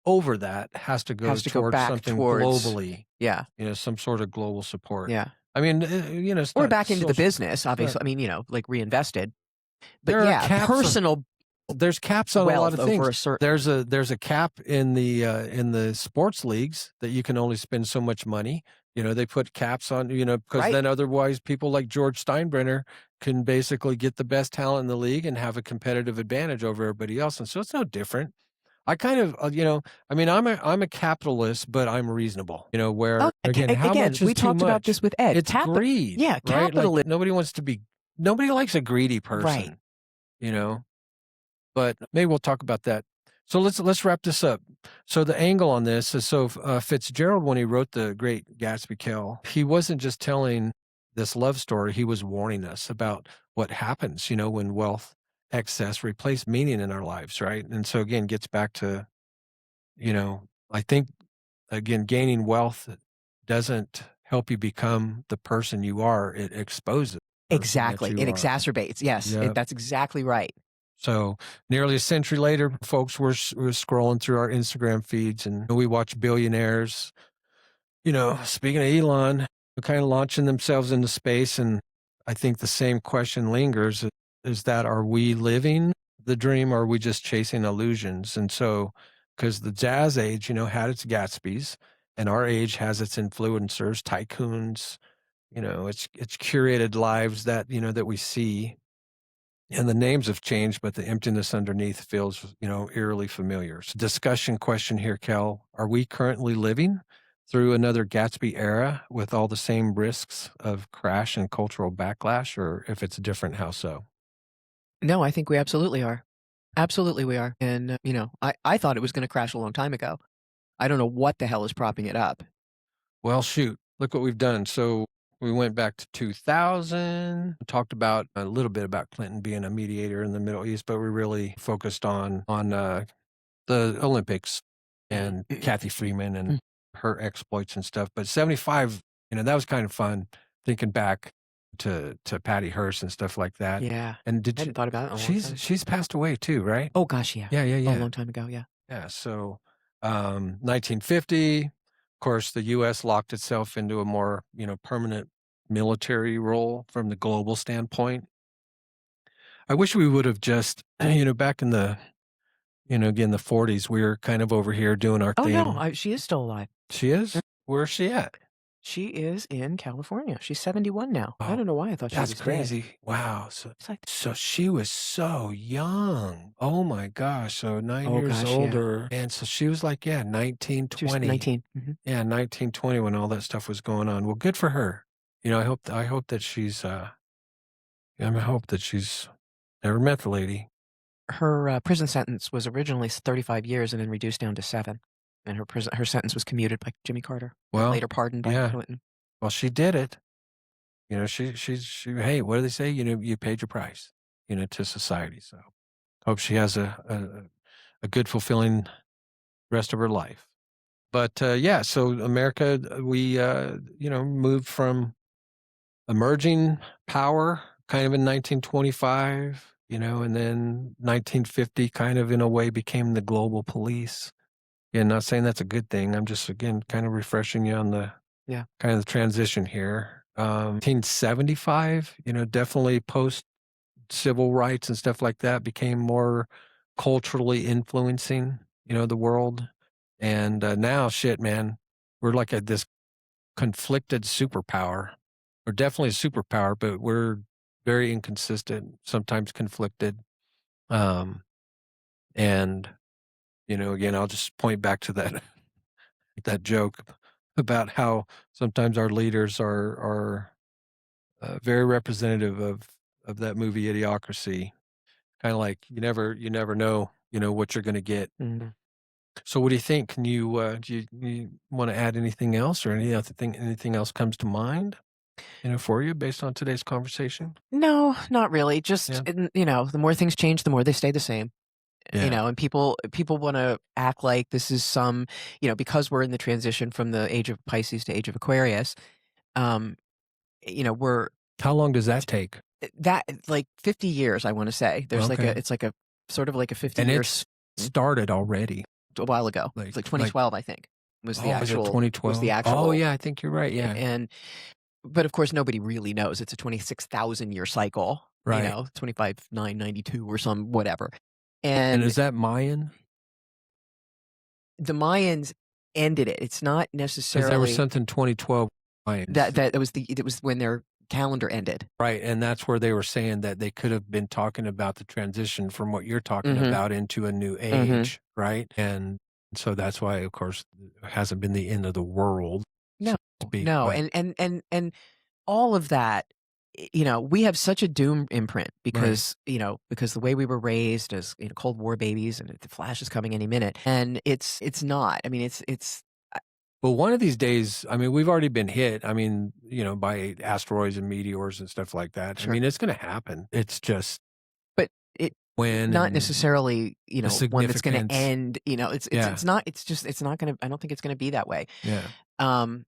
over that has to go towards back something towards, globally. Yeah. Some sort of global support. Yeah. I mean, it's Or not back into the social- business, obviously. Right. I mean, like reinvested. But There are yeah, caps on- personal There's caps on a lot wealth of over things. a certain. There's a cap in the sports leagues that you can only spend so much money. They put caps on, because Right. then otherwise people like George Steinbrenner can basically get the best talent in the league and have a competitive advantage over everybody else. And so it's no different. I kind of, I mean, I'm a capitalist, but I'm reasonable. Where again, how much is we too talked about much? this with Ed. It's greed. Yeah, right? capitalism. Like, nobody likes a greedy person. Right. But maybe we'll talk about that. So let's wrap this up. So the angle on this is Fitzgerald, when he wrote the Great Gatsby, Kel, he wasn't just telling this love story. He was warning us about what happens, when wealth excess replace meaning in our lives, right? And so again, gets back to, I think again, gaining wealth doesn't help you become the person you are. It exposes. Exactly. It exacerbates. Yes, that's exactly right. So nearly a century later, folks, we're scrolling through our Instagram feeds and we watch billionaires, speaking of Elon, kind of launching themselves into space. And I think the same question lingers is that, are we living the dream or are we just chasing illusions? And so, because the jazz age, had its Gatsbys and our age has its influencers, tycoons, it's curated lives that, that we see. And the names have changed, but the emptiness underneath feels, eerily familiar. So discussion question here, Kel. Are we currently living through another Gatsby era with all the same risks of crash and cultural backlash, or if it's different, how so? No, I think we absolutely are. Absolutely we are. And, I thought it was going to crash a long time ago. I don't know what the hell is propping it up. Well, shoot, look what we've done. So we went back to 2000, talked about a little bit about Clinton being a mediator in the Middle East, but we really focused on the Olympics and Cathy Freeman and her exploits and stuff. But 75, that was kind of fun thinking back to Patty Hearst and stuff like that. Yeah. And I hadn't thought about it. She's passed away too, right? Oh gosh, yeah. Yeah. A long time ago, yeah. Yeah. So 1950, of course, the U.S. locked itself into a more, permanent military role from the global standpoint. I wish we would have just, back in the, again, the 40s, we were kind of over here doing our thing. Oh, no, she is still alive. She is? Where's she at? She is in California. She's 71 now. Oh, I don't know why I thought she was that's crazy. dead. Wow. So she was so young. Oh my gosh. So 9 years older. Yeah. And so she was like, 19, 20. She was 19. Mm-hmm. Yeah, 19, 20 when all that stuff was going on. Well, good for her. I hope that she's never met the lady. Her prison sentence was originally 35 years and then reduced down to 7. And her sentence was commuted by Jimmy Carter. Well, later pardoned by Clinton. Well, she did it. She hey, what do they say? You paid your price, to society. So hope she has a good, fulfilling rest of her life. But so America, we moved from emerging power kind of in 1925, and then 1950 kind of in a way became the global police. Yeah, not saying that's a good thing. I'm just, again, kind of refreshing you on the kind of the transition here. 1975, definitely post civil rights and stuff like that became more culturally influencing, the world. And now, shit, man, we're like this conflicted superpower. We're definitely a superpower, but we're very inconsistent, sometimes conflicted. And again, I'll just point back to that joke about how sometimes our leaders are very representative that movie Idiocracy. Kind of like you never know, what you're going to get. Mhm. So what do you think? Can you you want to add anything else, or anything else comes to mind, for you based on today's conversation? No, not really. Just, Yeah. the more things change, the more they stay the same. Yeah. And people want to act like this is some, because we're in the transition from the age of Pisces to age of Aquarius. Um, we're How long does that take? that like 50 years, I want to say. There's Okay. it's like a sort of like a 50 And years it's started already. a while ago. It's like 2012, I think, was the Was it actual 2012? Oh, yeah, I think you're right. Yeah. and but of course nobody really knows. It's a 26,000 year cycle, Right. 25,992 or some whatever. And And is that Mayan? the Mayans ended it. It's not Because there was necessarily something 2012 Mayans. it was when their calendar ended. Right, and that's where they were saying that they could have been talking about the transition from what you're talking Mhm. about into a new Mhm. age, right? And so that's why, of course, it hasn't been the end of the world, so No, to speak, no, but and all of that, we have such a doom imprint right. because the way we were raised as Cold War babies, and the Flash is coming any minute, and it's not. I mean, it's Well, one of these days, I mean, we've already been hit, I mean, by asteroids and meteors and stuff like that. I sure, mean, it's gonna happen. It's just but it when not and necessarily the one that's going to significance. end. Yeah, It's not. It's just it's not going to. I don't think it's going to be that way. yeah. Um,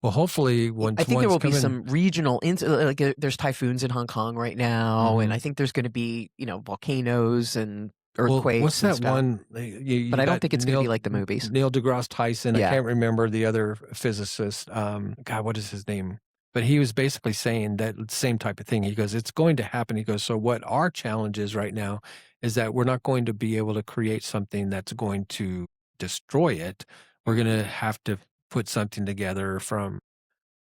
Well, hopefully, I once think there one's will be coming. some regional, there's typhoons in Hong Kong right now, and I Mhm. think there's going to be volcanoes and Well, what's earthquakes and that stuff. one? But You I don't got think it's going to be like the movies. Neil deGrasse Tyson. I Yeah. can't remember the other physicist. God, what is his name? But he was basically saying that same type of thing. He goes, "It's going to happen." He goes, "So what our challenge is right now is that we're not going to be able to create something that's going to destroy it. We're going to have to put something together from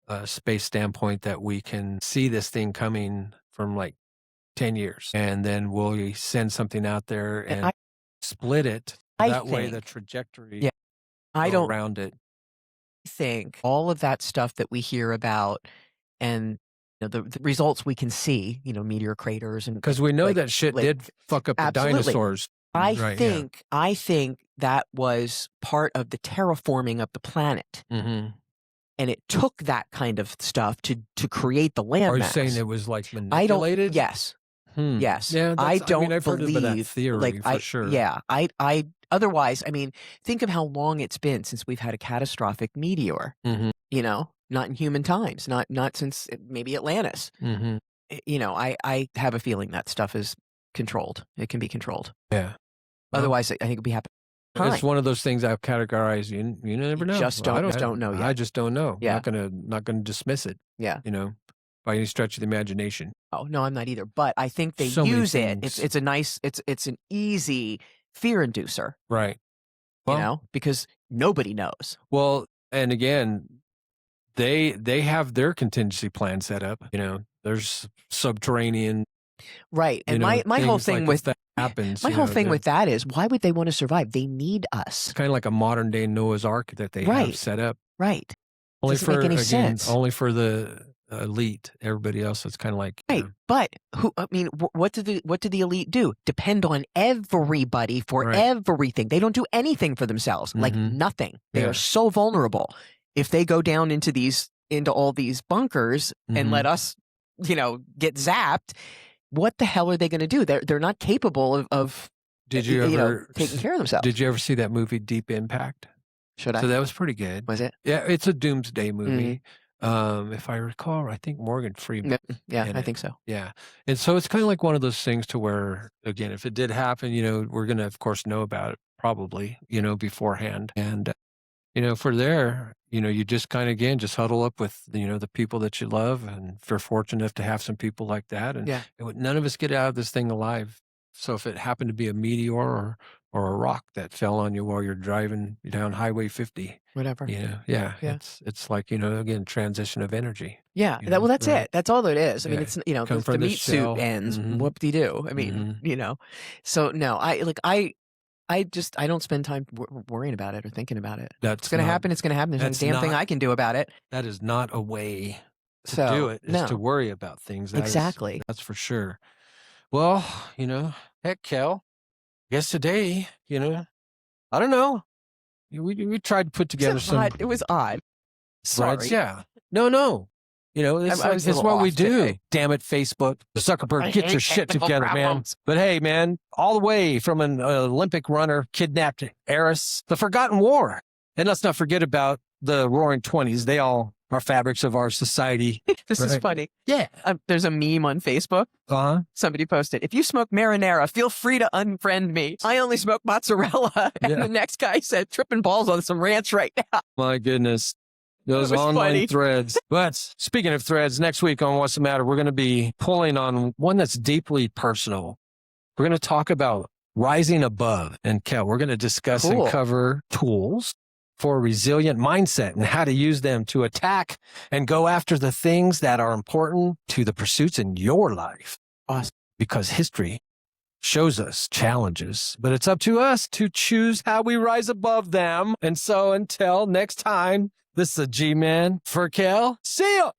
a space standpoint that we can see this thing coming from like 10 years. And then we'll send something out there And and split it. I That way the think, trajectory yeah, I go don't around it." think all of that stuff that we hear about and the results we can see, meteor craters and Because we know that shit like did fuck up the absolutely. dinosaurs. I Right, yeah. think that was part of the terraforming of the planet. Mhm. And it took that kind of stuff to create the Are you saying landmass. it was like I don't. manipulated? Yes, yes. Yeah, I I mean, don't I've heard about that believe theory for sure. Yeah. I. Otherwise, I mean, think of how long it's been since we've had a catastrophic meteor. Mhm. Not in human times. Not since maybe Atlantis. Mhm. I have a feeling that stuff is controlled. It can be controlled. Yeah. Well, Otherwise, I think it'd be happening. it's one of those things I've categorized. You never You know. just Well, don't know I yet. just don't know. Yeah. Not gonna dismiss it, Yeah. by any stretch of the imagination. Oh, no, I'm not either. But I think they So many use it. things. It's a nice. It's an easy fear inducer. Right. Well, Because nobody knows. well, and again, they have their contingency plan set up. There's subterranean, Right. And my whole things thing like with if that happens, my whole thing with that is, why would they want to survive? They need us. it's kind of like a modern day Noah's Ark that they have Right. set up. Right. Only Doesn't for make any again, sense. only for the elite. Everybody else is kind of like Right. But what did the elite do? Depend on everybody for Right. everything. They don't do anything for themselves. Like Mhm. nothing. They Yeah. are so vulnerable. If they go down into all these bunkers and Mhm. let us, get zapped, what the hell are they going to do? They're not capable of Did you ever taking care of themselves. Did you ever see that movie Deep Impact? Should I? So that was pretty good. Was it? Yeah, it's a doomsday movie. If I recall, I think Morgan Freeman. Yeah, in I it. think so. Yeah. And so it's kind of like one of those things to where, again, if it did happen, we're going to, of course, know about it probably, beforehand. And, for there, you just kind of, again, just huddle up with, the people that you love. And if you're fortunate enough to have some people like that. And Yeah. none of us get out of this thing alive. So if it happened to be a meteor or a rock that fell on you while you're driving down Highway 50, Whatever. yeah. It's like, again, transition of energy. Yeah. Well, That's right. it. That's all it is. I mean, Yeah. it's Come the from the meat shell. suit ends. Mhm. Whoop-de-doo. I mean, So no, I don't spend time worrying about it or thinking about it. That's It's going to happen. It's going to happen. There's no that's damn thing not- I can do about it. That is not a way to do So, it is to no. worry about things. Exactly. That's for sure. Well, heck, Kel, I guess today, I don't know. We tried to put together some It was odd. Sorry. threads. Yeah. No. It's I was a it's little what we off do. today. Damn it, Facebook. Zuckerberg, get your shit technical together, man. problems. But hey, man, all the way from an Olympic runner kidnapped heiress, the forgotten war. And let's not forget about the Roaring 20s. They all are fabrics of our society. This is funny. Yeah. There's a meme on Facebook. Uh-huh. Somebody posted, if you smoke marinara, feel free to unfriend me. I only smoke mozzarella. And the next guy said, tripping balls on some ranch right now. My goodness. Those was online funny. threads. But speaking of threads, next week on What's the Matter, we're going to be pulling on one that's deeply personal. We're going to talk about rising above. And Kel, we're going to discuss and cover tools for a resilient mindset and how to use them to attack and go after the things that are important to the pursuits in your life. Awesome. Because history shows us challenges, but it's up to us to choose how we rise above them. And so until next time, this is a G-Man for Kel. See ya!